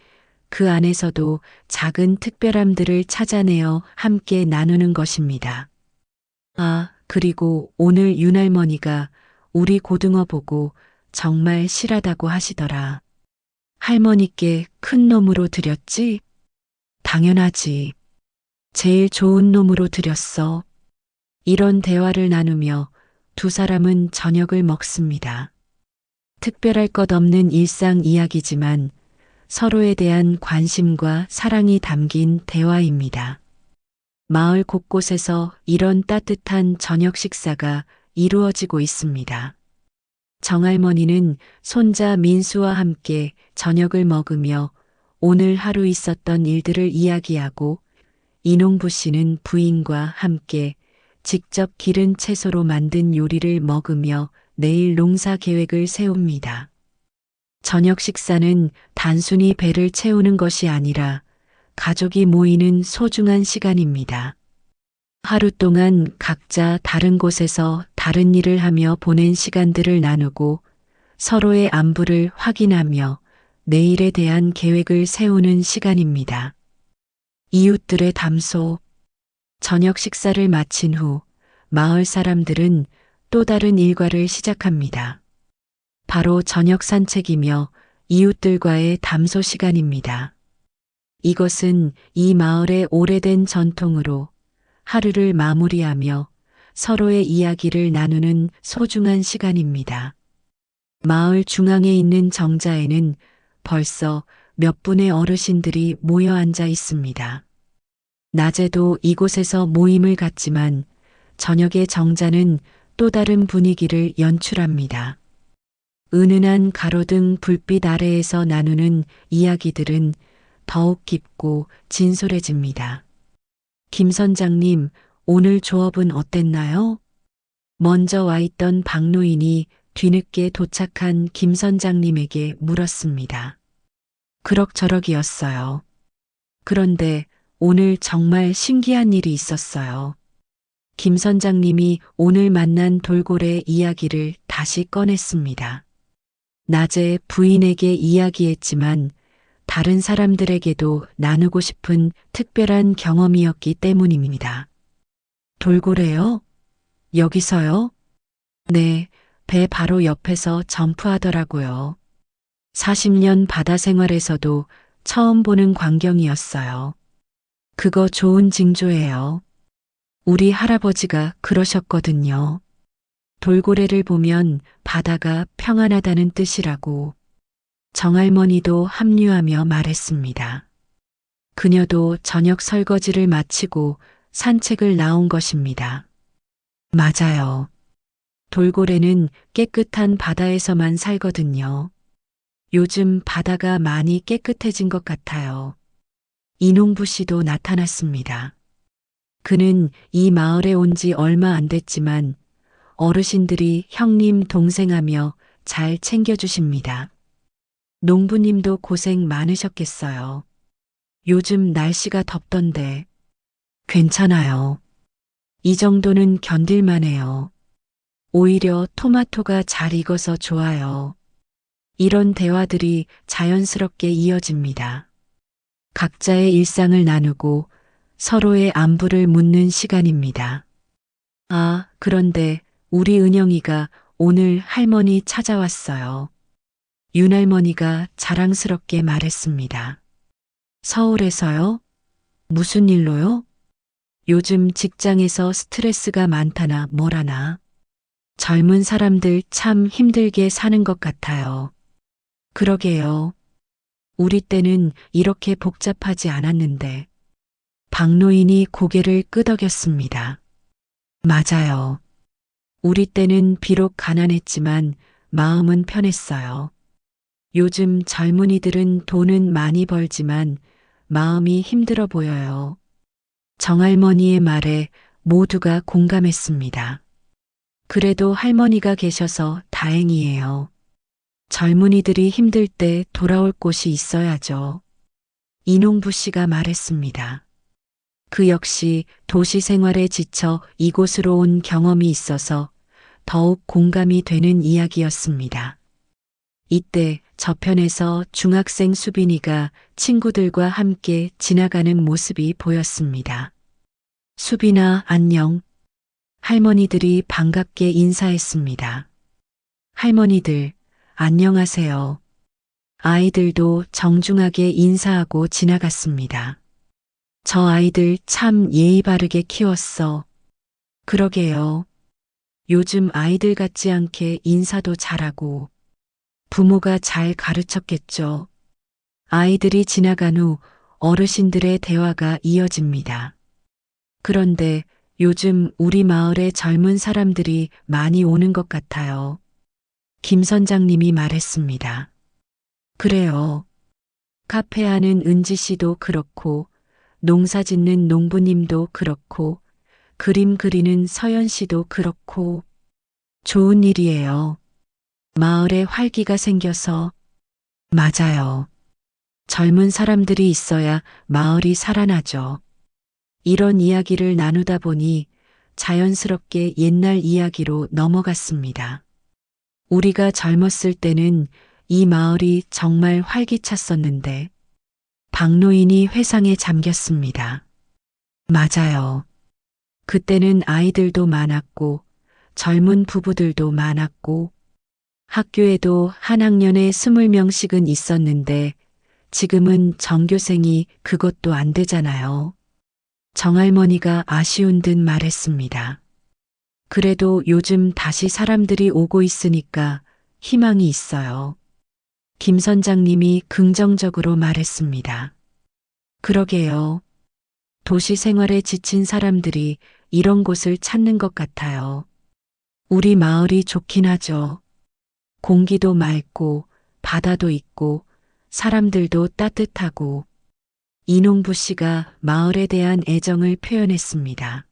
그 안에서도 작은 특별함들을 찾아내어 함께 나누는 것입니다. 아, 그리고 오늘 윤할머니가 우리 고등어 보고 정말 실하다고 하시더라. 할머니께 큰 놈으로 드렸지? 당연하지. 제일 좋은 놈으로 드렸어. 이런 대화를 나누며 두 사람은 저녁을 먹습니다. 특별할 것 없는 일상 이야기지만 서로에 대한 관심과 사랑이 담긴 대화입니다. 마을 곳곳에서 이런 따뜻한 저녁 식사가 이루어지고 있습니다. 정할머니는 손자 민수와 함께 저녁을 먹으며 오늘 하루 있었던 일들을 이야기하고 이농부 씨는 부인과 함께 직접 기른 채소로 만든 요리를 먹으며 내일 농사 계획을 세웁니다. 저녁 식사는 단순히 배를 채우는 것이 아니라 가족이 모이는 소중한 시간입니다. 하루 동안 각자 다른 곳에서 다른 일을 하며 보낸 시간들을 나누고 서로의 안부를 확인하며 내일에 대한 계획을 세우는 시간입니다. 이웃들의 담소. 저녁 식사를 마친 후 마을 사람들은 또 다른 일과를 시작합니다. 바로 저녁 산책이며 이웃들과의 담소 시간입니다. 이것은 이 마을의 오래된 전통으로 하루를 마무리하며 서로의 이야기를 나누는 소중한 시간입니다. 마을 중앙에 있는 정자에는 벌써 몇 분의 어르신들이 모여 앉아 있습니다. 낮에도 이곳에서 모임을 갖지만 저녁의 정자는 또 다른 분위기를 연출합니다. 은은한 가로등 불빛 아래에서 나누는 이야기들은 더욱 깊고 진솔해집니다. 김 선장님, 오늘 조업은 어땠나요? 먼저 와 있던 박노인이 뒤늦게 도착한 김 선장님에게 물었습니다. 그럭저럭이었어요. 그런데 오늘 정말 신기한 일이 있었어요. 김 선장님이 오늘 만난 돌고래 이야기를 다시 꺼냈습니다. 낮에 부인에게 이야기했지만 다른 사람들에게도 나누고 싶은 특별한 경험이었기 때문입니다. 돌고래요? 여기서요? 네, 배 바로 옆에서 점프하더라고요. 40년 바다 생활에서도 처음 보는 광경이었어요. 그거 좋은 징조예요. 우리 할아버지가 그러셨거든요. 돌고래를 보면 바다가 평안하다는 뜻이라고. 정할머니도 합류하며 말했습니다. 그녀도 저녁 설거지를 마치고 산책을 나온 것입니다. 맞아요. 돌고래는 깨끗한 바다에서만 살거든요. 요즘 바다가 많이 깨끗해진 것 같아요. 이농부 씨도 나타났습니다. 그는 이 마을에 온 지 얼마 안 됐지만 어르신들이 형님 동생하며 잘 챙겨주십니다. 농부님도 고생 많으셨겠어요. 요즘 날씨가 덥던데. 괜찮아요. 이 정도는 견딜만해요. 오히려 토마토가 잘 익어서 좋아요. 이런 대화들이 자연스럽게 이어집니다. 각자의 일상을 나누고 서로의 안부를 묻는 시간입니다. 아, 그런데 우리 은영이가 오늘 할머니 찾아왔어요. 윤할머니가 자랑스럽게 말했습니다. 서울에서요? 무슨 일로요? 요즘 직장에서 스트레스가 많다나 뭐라나. 젊은 사람들 참 힘들게 사는 것 같아요. 그러게요. 우리 때는 이렇게 복잡하지 않았는데. 박노인이 고개를 끄덕였습니다. 맞아요. 우리 때는 비록 가난했지만 마음은 편했어요. 요즘 젊은이들은 돈은 많이 벌지만 마음이 힘들어 보여요. 정할머니의 말에 모두가 공감했습니다. 그래도 할머니가 계셔서 다행이에요. 젊은이들이 힘들 때 돌아올 곳이 있어야죠. 이농부 씨가 말했습니다. 그 역시 도시 생활에 지쳐 이곳으로 온 경험이 있어서 더욱 공감이 되는 이야기였습니다. 이때 저편에서 중학생 수빈이가 친구들과 함께 지나가는 모습이 보였습니다. 수빈아, 안녕. 할머니들이 반갑게 인사했습니다. 할머니들, 안녕하세요. 아이들도 정중하게 인사하고 지나갔습니다. 저 아이들 참 예의 바르게 키웠어. 그러게요. 요즘 아이들 같지 않게 인사도 잘하고 부모가 잘 가르쳤겠죠. 아이들이 지나간 후 어르신들의 대화가 이어집니다. 그런데 요즘 우리 마을에 젊은 사람들이 많이 오는 것 같아요. 김 선장님이 말했습니다. 그래요. 카페 하는 은지 씨도 그렇고, 농사 짓는 농부님도 그렇고, 그림 그리는 서연 씨도 그렇고, 좋은 일이에요. 마을에 활기가 생겨서, 맞아요. 젊은 사람들이 있어야 마을이 살아나죠. 이런 이야기를 나누다 보니 자연스럽게 옛날 이야기로 넘어갔습니다. 우리가 젊었을 때는 이 마을이 정말 활기찼었는데 박노인이 회상에 잠겼습니다. 맞아요. 그때는 아이들도 많았고 젊은 부부들도 많았고 학교에도 한 학년에 20명씩은 있었는데 지금은 전교생이 그것도 안 되잖아요. 정할머니가 아쉬운 듯 말했습니다. 그래도 요즘 다시 사람들이 오고 있으니까 희망이 있어요. 김 선장님이 긍정적으로 말했습니다. 그러게요. 도시 생활에 지친 사람들이 이런 곳을 찾는 것 같아요. 우리 마을이 좋긴 하죠. 공기도 맑고 바다도 있고 사람들도 따뜻하고 이농부 씨가 마을에 대한 애정을 표현했습니다.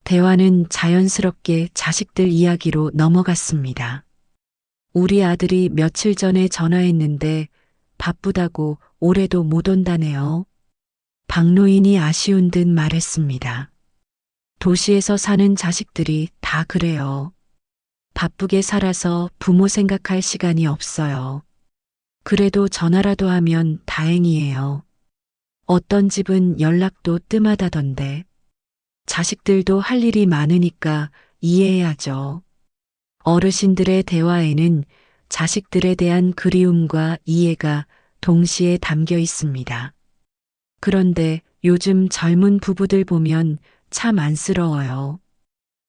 대화는 자연스럽게 자식들 이야기로 넘어갔습니다. 우리 아들이 며칠 전에 전화했는데 바쁘다고 올해도 못 온다네요. 박노인이 아쉬운 듯 말했습니다. 도시에서 사는 자식들이 다 그래요. 바쁘게 살아서 부모 생각할 시간이 없어요. 그래도 전화라도 하면 다행이에요. 어떤 집은 연락도 뜸하다던데. 자식들도 할 일이 많으니까 이해해야죠. 어르신들의 대화에는 자식들에 대한 그리움과 이해가 동시에 담겨 있습니다. 그런데 요즘 젊은 부부들 보면 참 안쓰러워요.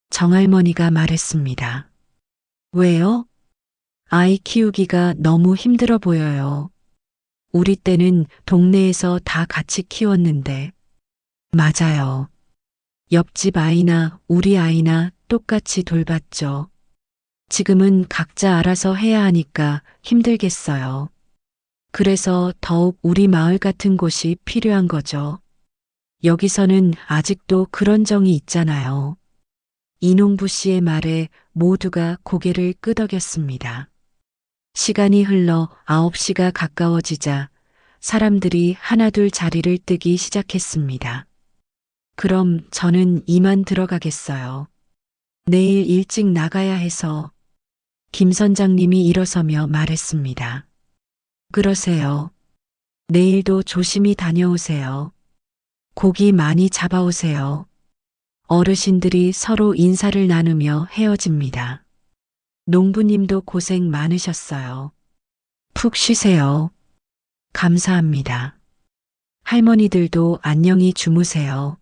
정할머니가 말했습니다. 왜요? 아이 키우기가 너무 힘들어 보여요. 우리 때는 동네에서 다 같이 키웠는데. 맞아요. 옆집 아이나 우리 아이나 똑같이 돌봤죠. 지금은 각자 알아서 해야 하니까 힘들겠어요. 그래서 더욱 우리 마을 같은 곳이 필요한 거죠. 여기서는 아직도 그런 정이 있잖아요. 이농부 씨의 말에 모두가 고개를 끄덕였습니다. 시간이 흘러 9시가 가까워지자 사람들이 하나둘 자리를 뜨기 시작했습니다. 그럼 저는 이만 들어가겠어요. 내일 일찍 나가야 해서 김 선장님이 일어서며 말했습니다. 그러세요. 내일도 조심히 다녀오세요. 고기 많이 잡아오세요. 어르신들이 서로 인사를 나누며 헤어집니다. 농부님도 고생 많으셨어요. 푹 쉬세요. 감사합니다. 할머니들도 안녕히 주무세요.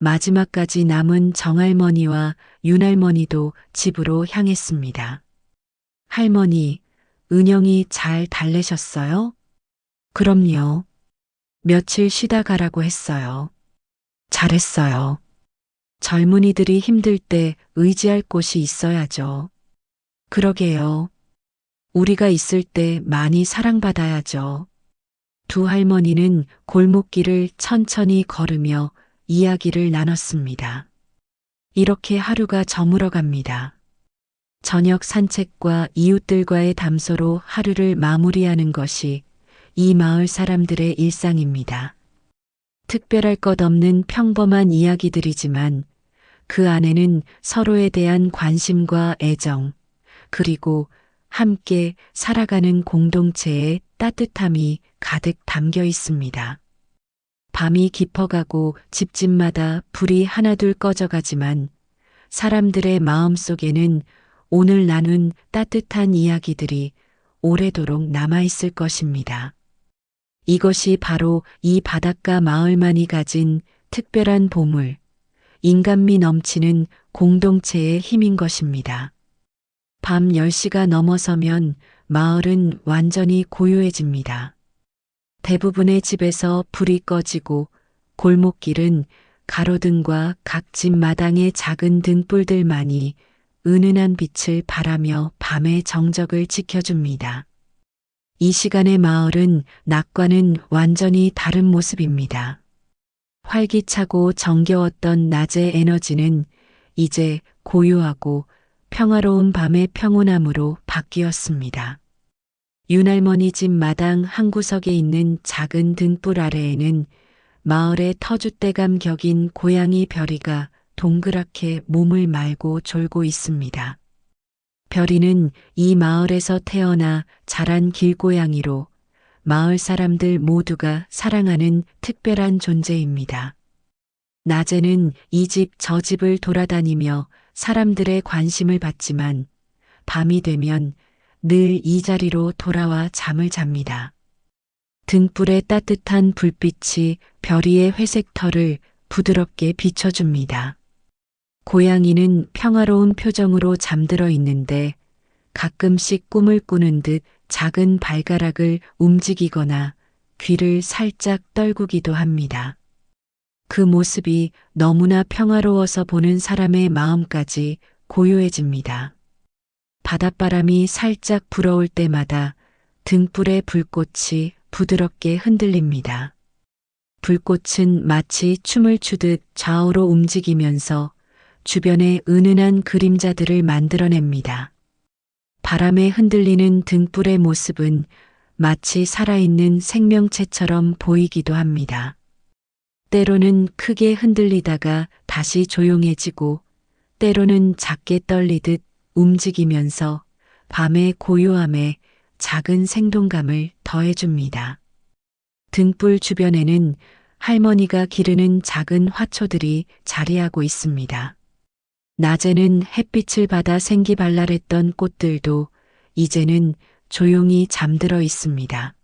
마지막까지 남은 정할머니와 윤할머니도 집으로 향했습니다. 할머니, 은영이 잘 달래셨어요? 그럼요. 며칠 쉬다 가라고 했어요. 잘했어요. 젊은이들이 힘들 때 의지할 곳이 있어야죠. 그러게요. 우리가 있을 때 많이 사랑받아야죠. 두 할머니는 골목길을 천천히 걸으며 이야기를 나눴습니다. 이렇게 하루가 저물어 갑니다. 저녁 산책과 이웃들과의 담소로 하루를 마무리하는 것이 이 마을 사람들의 일상입니다. 특별할 것 없는 평범한 이야기들이지만 그 안에는 서로에 대한 관심과 애정, 그리고 함께 살아가는 공동체의 따뜻함이 가득 담겨 있습니다. 밤이 깊어가고 집집마다 불이 하나둘 꺼져가지만 사람들의 마음 속에는 오늘 나눈 따뜻한 이야기들이 오래도록 남아있을 것입니다. 이것이 바로 이 바닷가 마을만이 가진 특별한 보물, 인간미 넘치는 공동체의 힘인 것입니다. 밤 10시가 넘어서면 마을은 완전히 고요해집니다. 대부분의 집에서 불이 꺼지고 골목길은 가로등과 각 집 마당의 작은 등불들만이 은은한 빛을 발하며 밤의 정적을 지켜줍니다. 이 시간의 마을은 낮과는 완전히 다른 모습입니다. 활기차고 정겨웠던 낮의 에너지는 이제 고요하고 평화로운 밤의 평온함으로 바뀌었습니다. 윤할머니 집 마당 한 구석에 있는 작은 등불 아래에는 마을의 터줏대감 격인 고양이 별이가 동그랗게 몸을 말고 졸고 있습니다. 별이는 이 마을에서 태어나 자란 길고양이로 마을 사람들 모두가 사랑하는 특별한 존재입니다. 낮에는 이 집 저 집을 돌아다니며 사람들의 관심을 받지만 밤이 되면 늘 이 자리로 돌아와 잠을 잡니다. 등불의 따뜻한 불빛이 별이의 회색 털을 부드럽게 비춰줍니다. 고양이는 평화로운 표정으로 잠들어 있는데 가끔씩 꿈을 꾸는 듯 작은 발가락을 움직이거나 귀를 살짝 떨구기도 합니다. 그 모습이 너무나 평화로워서 보는 사람의 마음까지 고요해집니다. 바닷바람이 살짝 불어올 때마다 등불의 불꽃이 부드럽게 흔들립니다. 불꽃은 마치 춤을 추듯 좌우로 움직이면서 주변의 은은한 그림자들을 만들어냅니다. 바람에 흔들리는 등불의 모습은 마치 살아있는 생명체처럼 보이기도 합니다. 때로는 크게 흔들리다가 다시 조용해지고 때로는 작게 떨리듯 움직이면서 밤의 고요함에 작은 생동감을 더해줍니다. 등불 주변에는 할머니가 기르는 작은 화초들이 자리하고 있습니다. 낮에는 햇빛을 받아 생기발랄했던 꽃들도 이제는 조용히 잠들어 있습니다.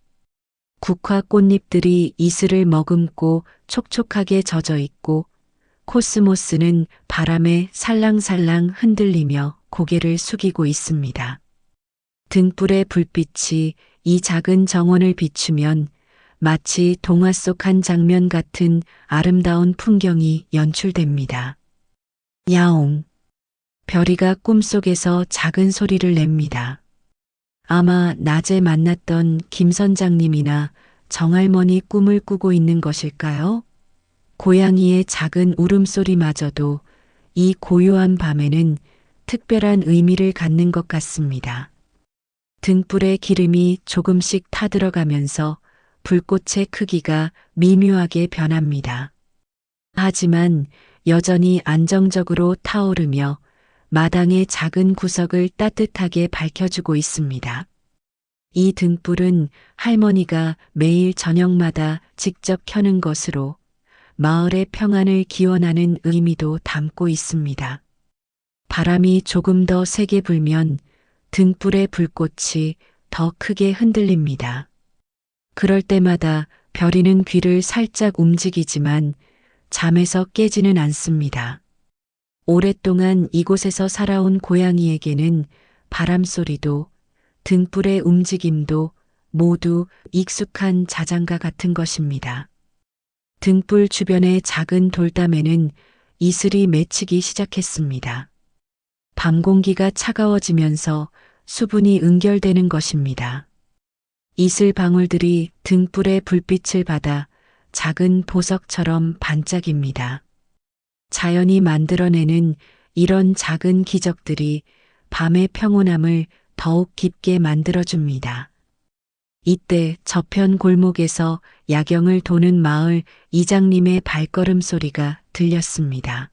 국화 꽃잎들이 이슬을 머금고 촉촉하게 젖어 있고 코스모스는 바람에 살랑살랑 흔들리며 고개를 숙이고 있습니다. 등불의 불빛이 이 작은 정원을 비추면 마치 동화 속 한 장면 같은 아름다운 풍경이 연출됩니다. 야옹. 별이가 꿈속에서 작은 소리를 냅니다. 아마 낮에 만났던 김 선장님이나 정할머니 꿈을 꾸고 있는 것일까요? 고양이의 작은 울음소리마저도 이 고요한 밤에는 특별한 의미를 갖는 것 같습니다. 등불의 기름이 조금씩 타들어가면서 불꽃의 크기가 미묘하게 변합니다. 하지만 여전히 안정적으로 타오르며 마당의 작은 구석을 따뜻하게 밝혀주고 있습니다. 이 등불은 할머니가 매일 저녁마다 직접 켜는 것으로 마을의 평안을 기원하는 의미도 담고 있습니다. 바람이 조금 더 세게 불면 등불의 불꽃이 더 크게 흔들립니다. 그럴 때마다 별이는 귀를 살짝 움직이지만 잠에서 깨지는 않습니다. 오랫동안 이곳에서 살아온 고양이에게는 바람 소리도 등불의 움직임도 모두 익숙한 자장가 같은 것입니다. 등불 주변의 작은 돌담에는 이슬이 맺히기 시작했습니다. 밤 공기가 차가워지면서 수분이 응결되는 것입니다. 이슬 방울들이 등불의 불빛을 받아 작은 보석처럼 반짝입니다. 자연이 만들어내는 이런 작은 기적들이 밤의 평온함을 더욱 깊게 만들어줍니다. 이때 저편 골목에서 야경을 도는 마을 이장님의 발걸음 소리가 들렸습니다.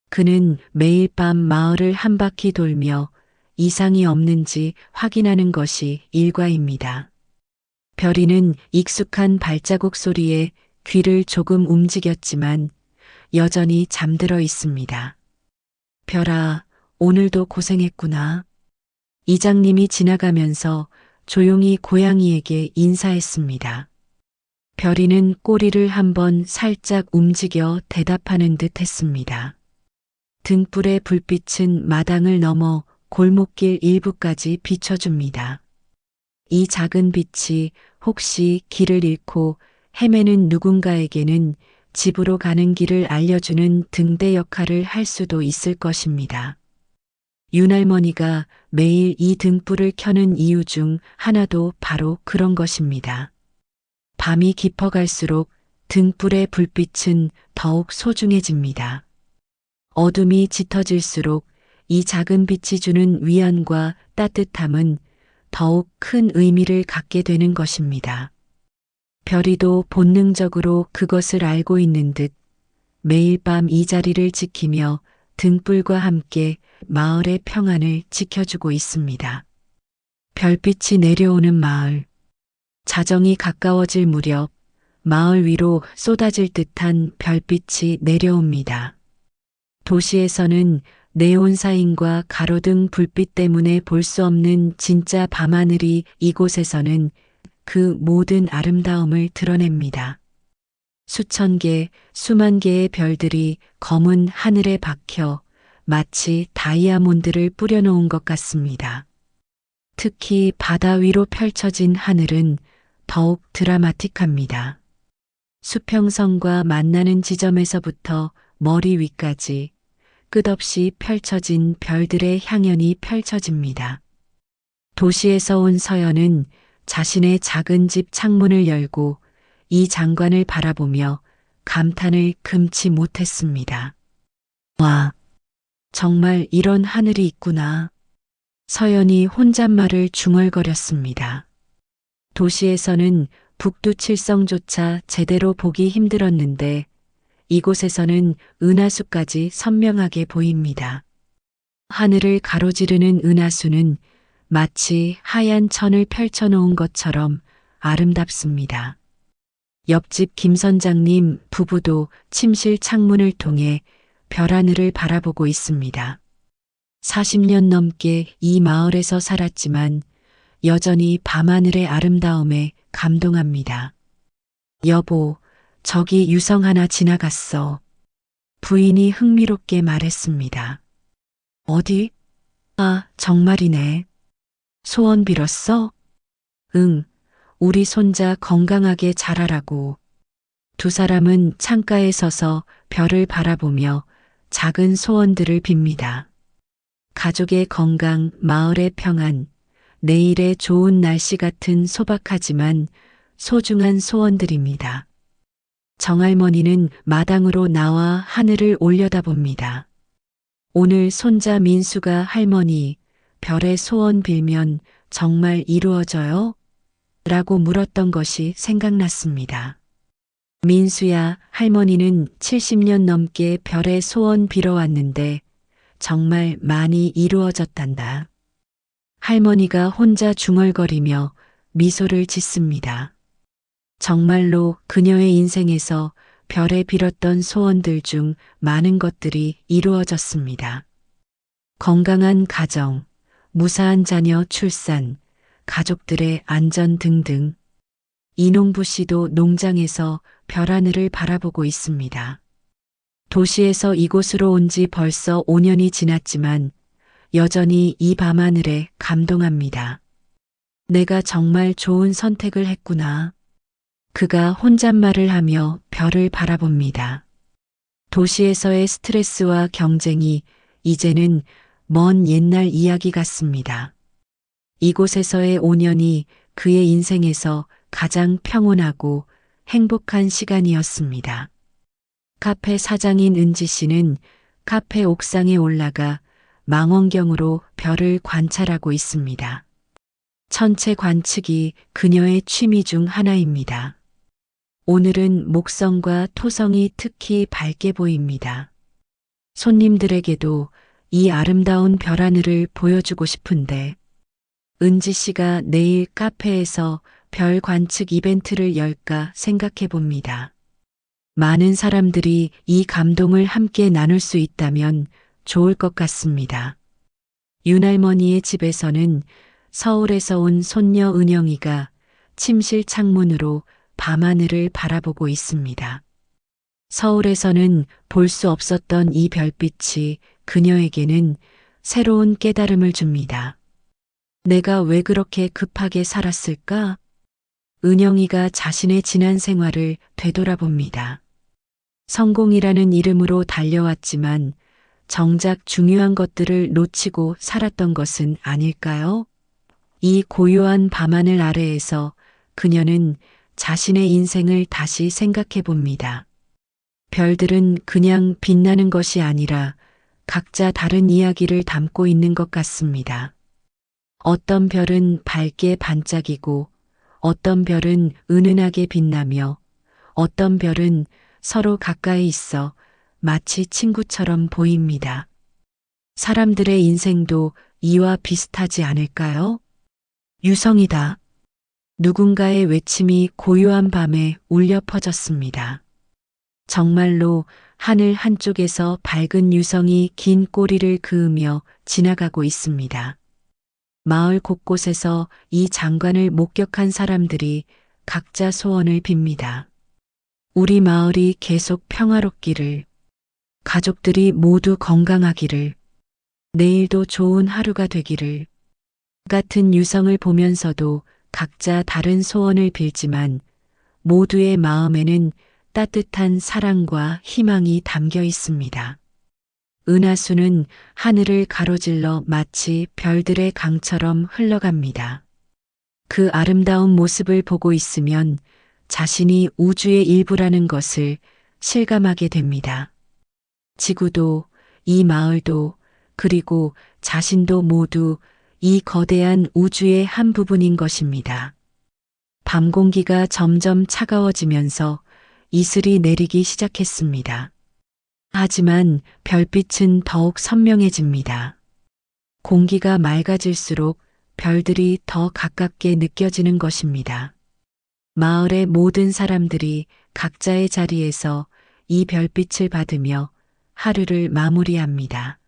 그는 매일 밤 마을을 한 바퀴 돌며 이상이 없는지 확인하는 것이 일과입니다. 별이는 익숙한 발자국 소리에 귀를 조금 움직였지만 여전히 잠들어 있습니다. 별아, 오늘도 고생했구나. 이장님이 지나가면서 조용히 고양이에게 인사했습니다. 별이는 꼬리를 한번 살짝 움직여 대답하는 듯 했습니다. 등불의 불빛은 마당을 넘어 골목길 일부까지 비춰줍니다. 이 작은 빛이 혹시 길을 잃고 헤매는 누군가에게는 집으로 가는 길을 알려주는 등대 역할을 할 수도 있을 것입니다. 윤할머니가 매일 이 등불을 켜는 이유 중 하나도 바로 그런 것입니다. 밤이 깊어갈수록 등불의 불빛은 더욱 소중해집니다. 어둠이 짙어질수록 이 작은 빛이 주는 위안과 따뜻함은 더욱 큰 의미를 갖게 되는 것입니다. 별이도 본능적으로 그것을 알고 있는 듯 매일 밤 이 자리를 지키며 등불과 함께 마을의 평안을 지켜주고 있습니다. 별빛이 내려오는 마을. 자정이 가까워질 무렵 마을 위로 쏟아질 듯한 별빛이 내려옵니다. 도시에서는 네온사인과 가로등 불빛 때문에 볼 수 없는 진짜 밤하늘이 이곳에서는 그 모든 아름다움을 드러냅니다. 수천 개, 수만 개의 별들이 검은 하늘에 박혀 마치 다이아몬드를 뿌려놓은 것 같습니다. 특히 바다 위로 펼쳐진 하늘은 더욱 드라마틱합니다. 수평선과 만나는 지점에서부터 머리 위까지 끝없이 펼쳐진 별들의 향연이 펼쳐집니다. 도시에서 온 서연은 자신의 작은 집 창문을 열고 이 장관을 바라보며 감탄을 금치 못했습니다. 와, 정말 이런 하늘이 있구나. 서연이 혼잣말을 중얼거렸습니다. 도시에서는 북두칠성조차 제대로 보기 힘들었는데 이곳에서는 은하수까지 선명하게 보입니다. 하늘을 가로지르는 은하수는 마치 하얀 천을 펼쳐놓은 것처럼 아름답습니다. 옆집 김 선장님 부부도 침실 창문을 통해 별하늘을 바라보고 있습니다. 40년 넘게 이 마을에서 살았지만 여전히 밤하늘의 아름다움에 감동합니다. 여보, 저기 유성 하나 지나갔어. 부인이 흥미롭게 말했습니다. 어디? 아, 정말이네. 소원 빌었어? 응, 우리 손자 건강하게 자라라고. 두 사람은 창가에 서서 별을 바라보며 작은 소원들을 빕니다. 가족의 건강, 마을의 평안, 내일의 좋은 날씨 같은 소박하지만 소중한 소원들입니다. 정할머니는 마당으로 나와 하늘을 올려다봅니다. 오늘 손자 민수가 할머니, 별의 소원 빌면 정말 이루어져요? 라고 물었던 것이 생각났습니다. 민수야, 할머니는 70년 넘게 별의 소원 빌어왔는데 정말 많이 이루어졌단다. 할머니가 혼자 중얼거리며 미소를 짓습니다. 정말로 그녀의 인생에서 별에 빌었던 소원들 중 많은 것들이 이루어졌습니다. 건강한 가정, 무사한 자녀 출산, 가족들의 안전 등등. 이농부 씨도 농장에서 별하늘을 바라보고 있습니다. 도시에서 이곳으로 온 지 벌써 5년이 지났지만 여전히 이 밤하늘에 감동합니다. 내가 정말 좋은 선택을 했구나. 그가 혼잣말을 하며 별을 바라봅니다. 도시에서의 스트레스와 경쟁이 이제는 먼 옛날 이야기 같습니다. 이곳에서의 5년이 그의 인생에서 가장 평온하고 행복한 시간이었습니다. 카페 사장인 은지 씨는 카페 옥상에 올라가 망원경으로 별을 관찰하고 있습니다. 천체 관측이 그녀의 취미 중 하나입니다. 오늘은 목성과 토성이 특히 밝게 보입니다. 손님들에게도 이 아름다운 별 하늘을 보여주고 싶은데 은지 씨가 내일 카페에서 별 관측 이벤트를 열까 생각해 봅니다. 많은 사람들이 이 감동을 함께 나눌 수 있다면 좋을 것 같습니다. 윤할머니의 집에서는 서울에서 온 손녀 은영이가 침실 창문으로 밤하늘을 바라보고 있습니다. 서울에서는 볼 수 없었던 이 별빛이 그녀에게는 새로운 깨달음을 줍니다. 내가 왜 그렇게 급하게 살았을까? 은영이가 자신의 지난 생활을 되돌아봅니다. 성공이라는 이름으로 달려왔지만 정작 중요한 것들을 놓치고 살았던 것은 아닐까요? 이 고요한 밤하늘 아래에서 그녀는 자신의 인생을 다시 생각해 봅니다. 별들은 그냥 빛나는 것이 아니라 각자 다른 이야기를 담고 있는 것 같습니다. 어떤 별은 밝게 반짝이고 어떤 별은 은은하게 빛나며 어떤 별은 서로 가까이 있어 마치 친구처럼 보입니다. 사람들의 인생도 이와 비슷하지 않을까요? 유성이다. 누군가의 외침이 고요한 밤에 울려 퍼졌습니다. 정말로 하늘 한쪽에서 밝은 유성이 긴 꼬리를 그으며 지나가고 있습니다. 마을 곳곳에서 이 장관을 목격한 사람들이 각자 소원을 빕니다. 우리 마을이 계속 평화롭기를, 가족들이 모두 건강하기를, 내일도 좋은 하루가 되기를. 같은 유성을 보면서도 각자 다른 소원을 빌지만 모두의 마음에는 따뜻한 사랑과 희망이 담겨 있습니다. 은하수는 하늘을 가로질러 마치 별들의 강처럼 흘러갑니다. 그 아름다운 모습을 보고 있으면 자신이 우주의 일부라는 것을 실감하게 됩니다. 지구도, 이 마을도, 그리고 자신도 모두 이 거대한 우주의 한 부분인 것입니다. 밤 공기가 점점 차가워지면서 이슬이 내리기 시작했습니다. 하지만 별빛은 더욱 선명해집니다. 공기가 맑아질수록 별들이 더 가깝게 느껴지는 것입니다. 마을의 모든 사람들이 각자의 자리에서 이 별빛을 받으며 하루를 마무리합니다.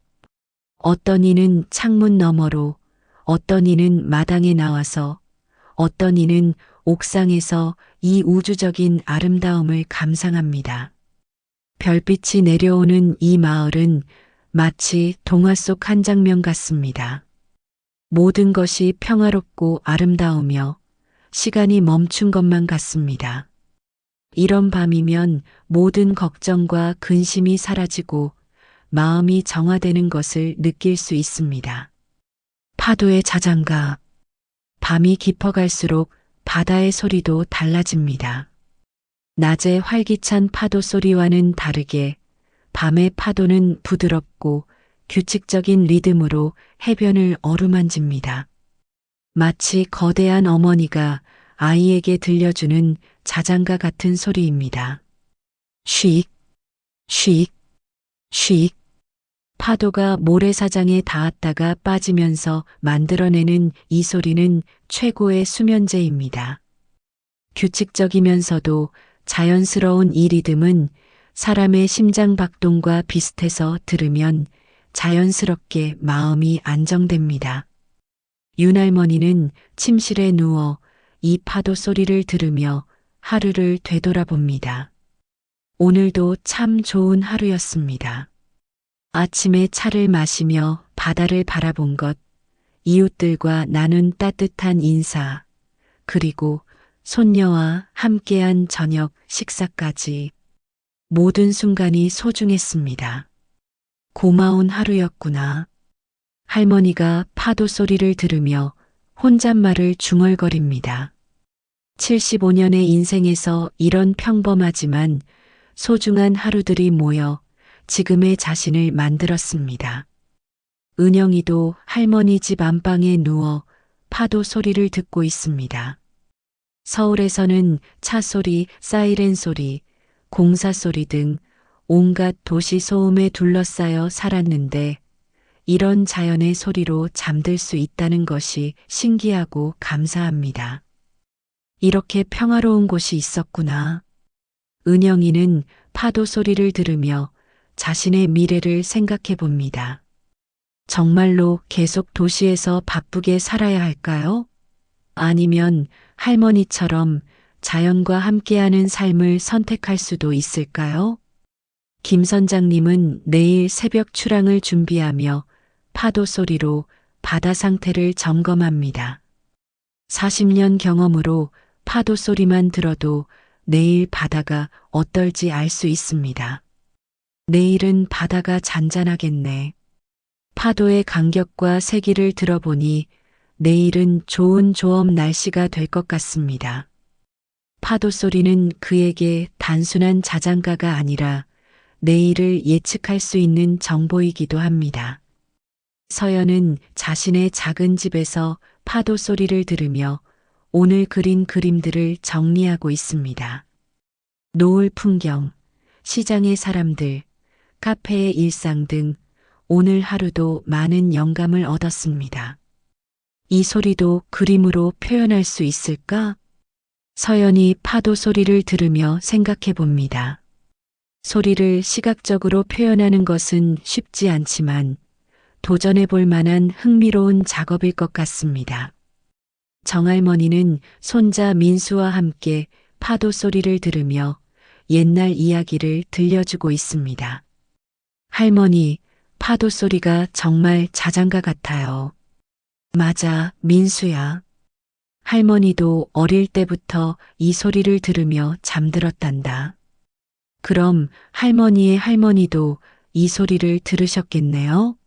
어떤 이는 창문 너머로, 어떤 이는 마당에 나와서, 어떤 이는 옥상에서 이 우주적인 아름다움을 감상합니다. 별빛이 내려오는 이 마을은 마치 동화 속 한 장면 같습니다. 모든 것이 평화롭고 아름다우며 시간이 멈춘 것만 같습니다. 이런 밤이면 모든 걱정과 근심이 사라지고 마음이 정화되는 것을 느낄 수 있습니다. 파도의 자장가. 밤이 깊어갈수록 바다의 소리도 달라집니다. 낮의 활기찬 파도 소리와는 다르게 밤의 파도는 부드럽고 규칙적인 리듬으로 해변을 어루만집니다. 마치 거대한 어머니가 아이에게 들려주는 자장가 같은 소리입니다. 쉭, 쉭, 쉭. 파도가 모래사장에 닿았다가 빠지면서 만들어내는 이 소리는 최고의 수면제입니다. 규칙적이면서도 자연스러운 이 리듬은 사람의 심장 박동과 비슷해서 들으면 자연스럽게 마음이 안정됩니다. 윤할머니는 침실에 누워 이 파도 소리를 들으며 하루를 되돌아봅니다. 오늘도 참 좋은 하루였습니다. 아침에 차를 마시며 바다를 바라본 것, 이웃들과 나눈 따뜻한 인사, 그리고 손녀와 함께한 저녁 식사까지 모든 순간이 소중했습니다. 고마운 하루였구나. 할머니가 파도 소리를 들으며 혼잣말을 중얼거립니다. 75년의 인생에서 이런 평범하지만 소중한 하루들이 모여 지금의 자신을 만들었습니다. 은영이도 할머니 집 안방에 누워 파도 소리를 듣고 있습니다. 서울에서는 차 소리, 사이렌 소리, 공사 소리 등 온갖 도시 소음에 둘러싸여 살았는데 이런 자연의 소리로 잠들 수 있다는 것이 신기하고 감사합니다. 이렇게 평화로운 곳이 있었구나. 은영이는 파도 소리를 들으며 자신의 미래를 생각해 봅니다. 정말로 계속 도시에서 바쁘게 살아야 할까요? 아니면 할머니처럼 자연과 함께하는 삶을 선택할 수도 있을까요? 김 선장님은 내일 새벽 출항을 준비하며 파도 소리로 바다 상태를 점검합니다. 40년 경험으로 파도 소리만 들어도 내일 바다가 어떨지 알 수 있습니다. 내일은 바다가 잔잔하겠네. 파도의 간격과 세기를 들어보니 내일은 좋은 조업 날씨가 될 것 같습니다. 파도 소리는 그에게 단순한 자장가가 아니라 내일을 예측할 수 있는 정보이기도 합니다. 서연은 자신의 작은 집에서 파도 소리를 들으며 오늘 그린 그림들을 정리하고 있습니다. 노을 풍경, 시장의 사람들, 카페의 일상 등 오늘 하루도 많은 영감을 얻었습니다. 이 소리도 그림으로 표현할 수 있을까? 서연이 파도 소리를 들으며 생각해 봅니다. 소리를 시각적으로 표현하는 것은 쉽지 않지만 도전해 볼 만한 흥미로운 작업일 것 같습니다. 정할머니는 손자 민수와 함께 파도 소리를 들으며 옛날 이야기를 들려주고 있습니다. 할머니, 파도 소리가 정말 자장가 같아요. 맞아, 민수야. 할머니도 어릴 때부터 이 소리를 들으며 잠들었단다. 그럼 할머니의 할머니도 이 소리를 들으셨겠네요?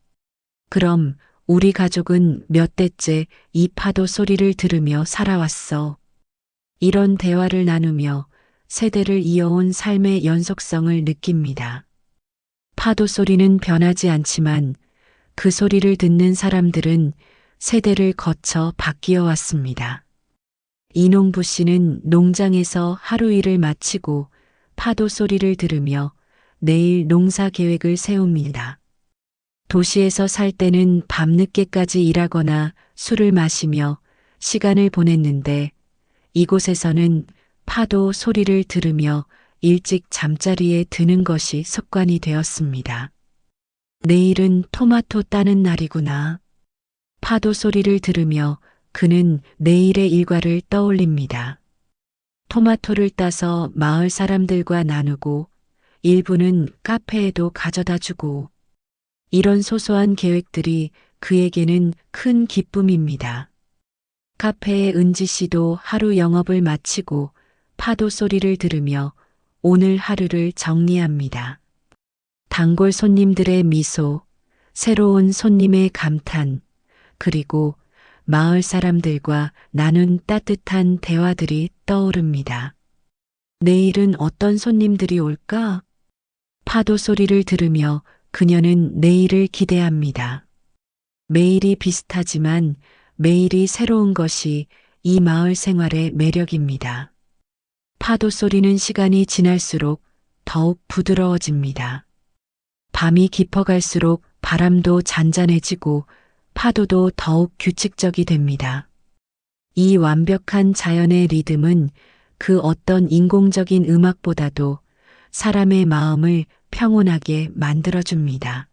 그럼 우리 가족은 몇 대째 이 파도 소리를 들으며 살아왔어. 이런 대화를 나누며 세대를 이어온 삶의 연속성을 느낍니다. 파도 소리는 변하지 않지만 그 소리를 듣는 사람들은 세대를 거쳐 바뀌어 왔습니다. 이농부 씨는 농장에서 하루 일을 마치고 파도 소리를 들으며 내일 농사 계획을 세웁니다. 도시에서 살 때는 밤늦게까지 일하거나 술을 마시며 시간을 보냈는데 이곳에서는 파도 소리를 들으며 일찍 잠자리에 드는 것이 습관이 되었습니다. 내일은 토마토 따는 날이구나. 파도 소리를 들으며 그는 내일의 일과를 떠올립니다. 토마토를 따서 마을 사람들과 나누고 일부는 카페에도 가져다 주고 이런 소소한 계획들이 그에게는 큰 기쁨입니다. 카페의 은지 씨도 하루 영업을 마치고 파도 소리를 들으며 오늘 하루를 정리합니다. 단골 손님들의 미소, 새로운 손님의 감탄, 그리고 마을 사람들과 나눈 따뜻한 대화들이 떠오릅니다. 내일은 어떤 손님들이 올까? 파도 소리를 들으며 그녀는 내일을 기대합니다. 매일이 비슷하지만 매일이 새로운 것이 이 마을 생활의 매력입니다. 파도 소리는 시간이 지날수록 더욱 부드러워집니다. 밤이 깊어갈수록 바람도 잔잔해지고 파도도 더욱 규칙적이 됩니다. 이 완벽한 자연의 리듬은 그 어떤 인공적인 음악보다도 사람의 마음을 평온하게 만들어줍니다.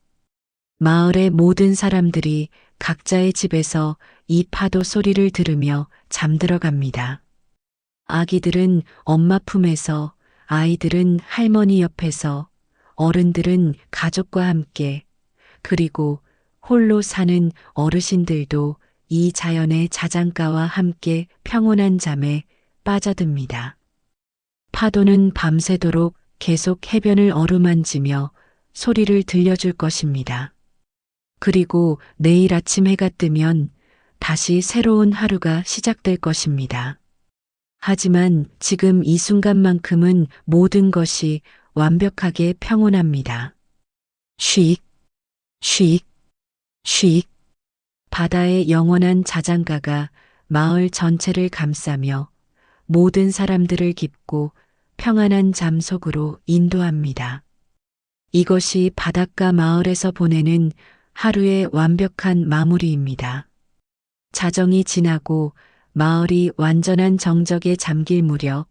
마을의 모든 사람들이 각자의 집에서 이 파도 소리를 들으며 잠들어갑니다. 아기들은 엄마 품에서, 아이들은 할머니 옆에서, 어른들은 가족과 함께, 그리고 홀로 사는 어르신들도 이 자연의 자장가와 함께 평온한 잠에 빠져듭니다. 파도는 밤새도록 계속 해변을 어루만지며 소리를 들려줄 것입니다. 그리고 내일 아침 해가 뜨면 다시 새로운 하루가 시작될 것입니다. 하지만 지금 이 순간만큼은 모든 것이 완벽하게 평온합니다. 쉭, 쉭, 쉭. 바다의 영원한 자장가가 마을 전체를 감싸며 모든 사람들을 깊고 평안한 잠 속으로 인도합니다. 이것이 바닷가 마을에서 보내는 하루의 완벽한 마무리입니다. 자정이 지나고 마을이 완전한 정적에 잠길 무렵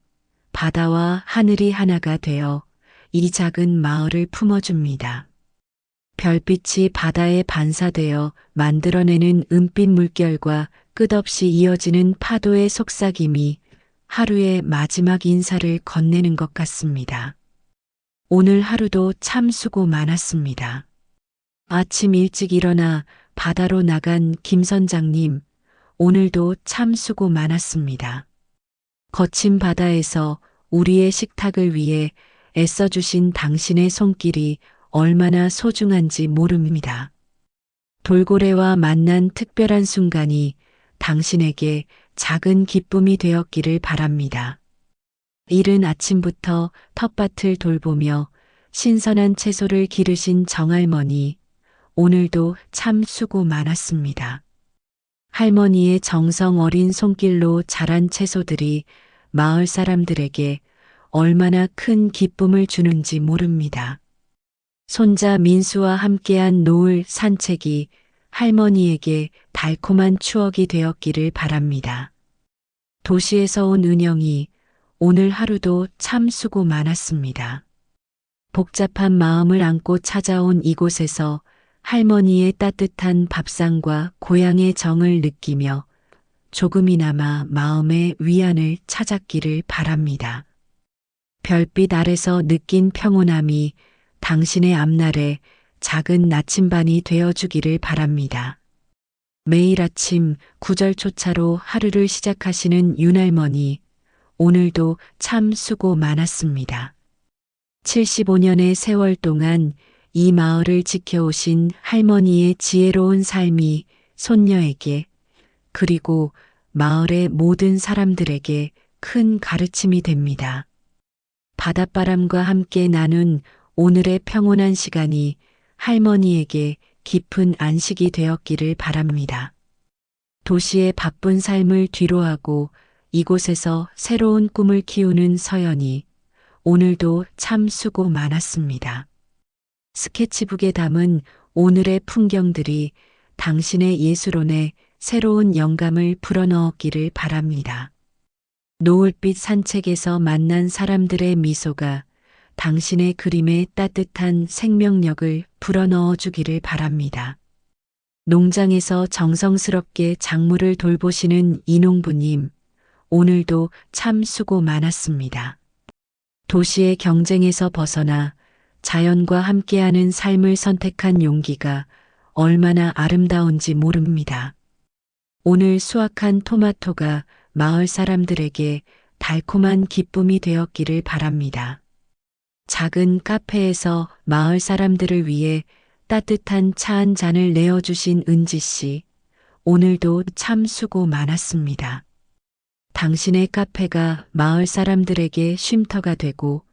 바다와 하늘이 하나가 되어 이 작은 마을을 품어줍니다. 별빛이 바다에 반사되어 만들어내는 은빛 물결과 끝없이 이어지는 파도의 속삭임이 하루의 마지막 인사를 건네는 것 같습니다. 오늘 하루도 참 수고 많았습니다. 아침 일찍 일어나 바다로 나간 김 선장님, 오늘도 참 수고 많았습니다. 거친 바다에서 우리의 식탁을 위해 애써주신 당신의 손길이 얼마나 소중한지 모릅니다. 돌고래와 만난 특별한 순간이 당신에게 작은 기쁨이 되었기를 바랍니다. 이른 아침부터 텃밭을 돌보며 신선한 채소를 기르신 정할머니, 오늘도 참 수고 많았습니다. 할머니의 정성 어린 손길로 자란 채소들이 마을 사람들에게 얼마나 큰 기쁨을 주는지 모릅니다. 손자 민수와 함께한 노을 산책이 할머니에게 달콤한 추억이 되었기를 바랍니다. 도시에서 온 은영이 오늘 하루도 참 수고 많았습니다. 복잡한 마음을 안고 찾아온 이곳에서 할머니의 따뜻한 밥상과 고향의 정을 느끼며 조금이나마 마음의 위안을 찾았기를 바랍니다. 별빛 아래서 느낀 평온함이 당신의 앞날에 작은 나침반이 되어주기를 바랍니다. 매일 아침 구절초차로 하루를 시작하시는 윤할머니, 오늘도 참 수고 많았습니다. 75년의 세월 동안 이 마을을 지켜오신 할머니의 지혜로운 삶이 손녀에게 그리고 마을의 모든 사람들에게 큰 가르침이 됩니다. 바닷바람과 함께 나눈 오늘의 평온한 시간이 할머니에게 깊은 안식이 되었기를 바랍니다. 도시의 바쁜 삶을 뒤로하고 이곳에서 새로운 꿈을 키우는 서연이 오늘도 참 수고 많았습니다. 스케치북에 담은 오늘의 풍경들이 당신의 예술혼에 새로운 영감을 불어넣었기를 바랍니다. 노을빛 산책에서 만난 사람들의 미소가 당신의 그림에 따뜻한 생명력을 불어넣어 주기를 바랍니다. 농장에서 정성스럽게 작물을 돌보시는 이농부님, 오늘도 참 수고 많았습니다. 도시의 경쟁에서 벗어나 자연과 함께하는 삶을 선택한 용기가 얼마나 아름다운지 모릅니다. 오늘 수확한 토마토가 마을 사람들에게 달콤한 기쁨이 되었기를 바랍니다. 작은 카페에서 마을 사람들을 위해 따뜻한 차 한 잔을 내어주신 은지 씨, 오늘도 참 수고 많았습니다. 당신의 카페가 마을 사람들에게 쉼터가 되고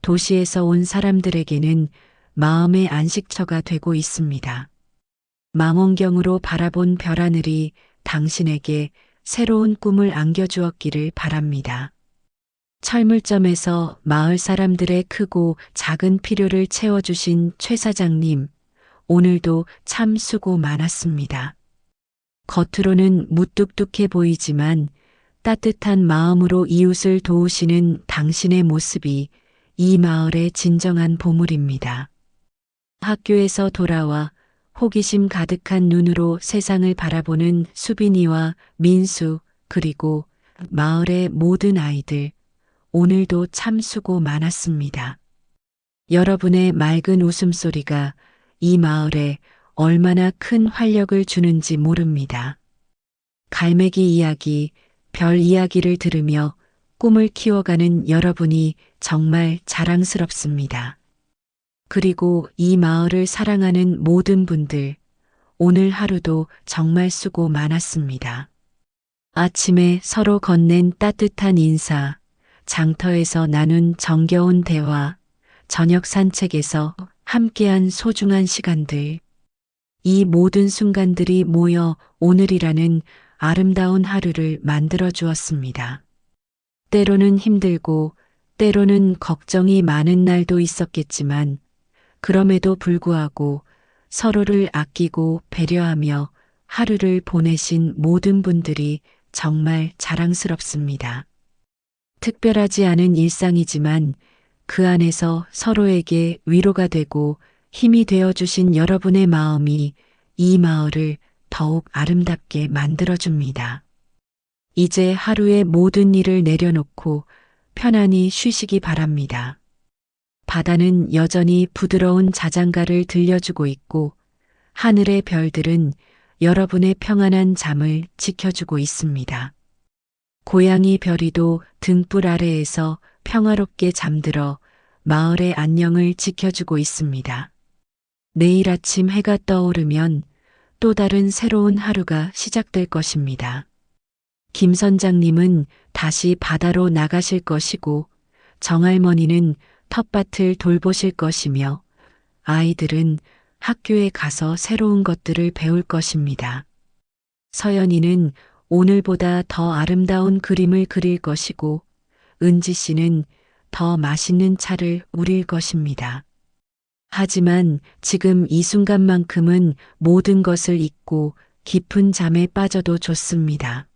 도시에서 온 사람들에게는 마음의 안식처가 되고 있습니다. 망원경으로 바라본 별하늘이 당신에게 새로운 꿈을 안겨주었기를 바랍니다. 철물점에서 마을 사람들의 크고 작은 필요를 채워주신 최 사장님, 오늘도 참 수고 많았습니다. 겉으로는 무뚝뚝해 보이지만 따뜻한 마음으로 이웃을 도우시는 당신의 모습이 이 마을의 진정한 보물입니다. 학교에서 돌아와 호기심 가득한 눈으로 세상을 바라보는 수빈이와 민수 그리고 마을의 모든 아이들, 오늘도 참 수고 많았습니다. 여러분의 맑은 웃음소리가 이 마을에 얼마나 큰 활력을 주는지 모릅니다. 갈매기 이야기, 별 이야기를 들으며 꿈을 키워가는 여러분이 정말 자랑스럽습니다. 그리고 이 마을을 사랑하는 모든 분들, 오늘 하루도 정말 수고 많았습니다. 아침에 서로 건넨 따뜻한 인사, 장터에서 나눈 정겨운 대화, 저녁 산책에서 함께한 소중한 시간들. 이 모든 순간들이 모여 오늘이라는 아름다운 하루를 만들어 주었습니다. 때로는 힘들고 때로는 걱정이 많은 날도 있었겠지만 그럼에도 불구하고 서로를 아끼고 배려하며 하루를 보내신 모든 분들이 정말 자랑스럽습니다. 특별하지 않은 일상이지만 그 안에서 서로에게 위로가 되고 힘이 되어 주신 여러분의 마음이 이 마을을 더욱 아름답게 만들어줍니다. 이제 하루의 모든 일을 내려놓고 편안히 쉬시기 바랍니다. 바다는 여전히 부드러운 자장가를 들려주고 있고 하늘의 별들은 여러분의 평안한 잠을 지켜주고 있습니다. 고양이 별이도 등불 아래에서 평화롭게 잠들어 마을의 안녕을 지켜주고 있습니다. 내일 아침 해가 떠오르면 또 다른 새로운 하루가 시작될 것입니다. 김 선장님은 다시 바다로 나가실 것이고 정할머니는 텃밭을 돌보실 것이며 아이들은 학교에 가서 새로운 것들을 배울 것입니다. 서연이는 오늘보다 더 아름다운 그림을 그릴 것이고 은지 씨는 더 맛있는 차를 우릴 것입니다. 하지만 지금 이 순간만큼은 모든 것을 잊고 깊은 잠에 빠져도 좋습니다.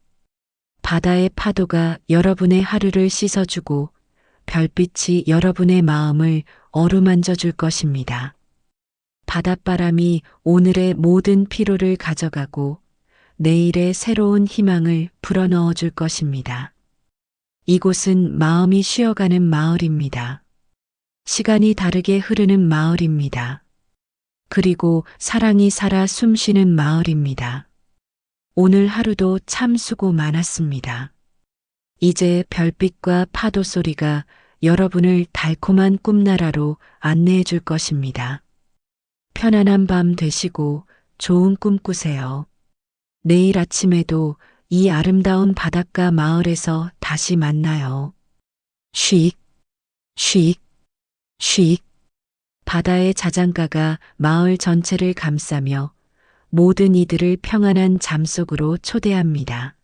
바다의 파도가 여러분의 하루를 씻어주고 별빛이 여러분의 마음을 어루만져 줄 것입니다. 바닷바람이 오늘의 모든 피로를 가져가고 내일의 새로운 희망을 불어넣어 줄 것입니다. 이곳은 마음이 쉬어가는 마을입니다. 시간이 다르게 흐르는 마을입니다. 그리고 사랑이 살아 숨쉬는 마을입니다. 오늘 하루도 참 수고 많았습니다. 이제 별빛과 파도 소리가 여러분을 달콤한 꿈나라로 안내해 줄 것입니다. 편안한 밤 되시고 좋은 꿈 꾸세요. 내일 아침에도 이 아름다운 바닷가 마을에서 다시 만나요. 쉭, 쉭, 쉭. 바다의 자장가가 마을 전체를 감싸며 모든 이들을 평안한 잠 속으로 초대합니다.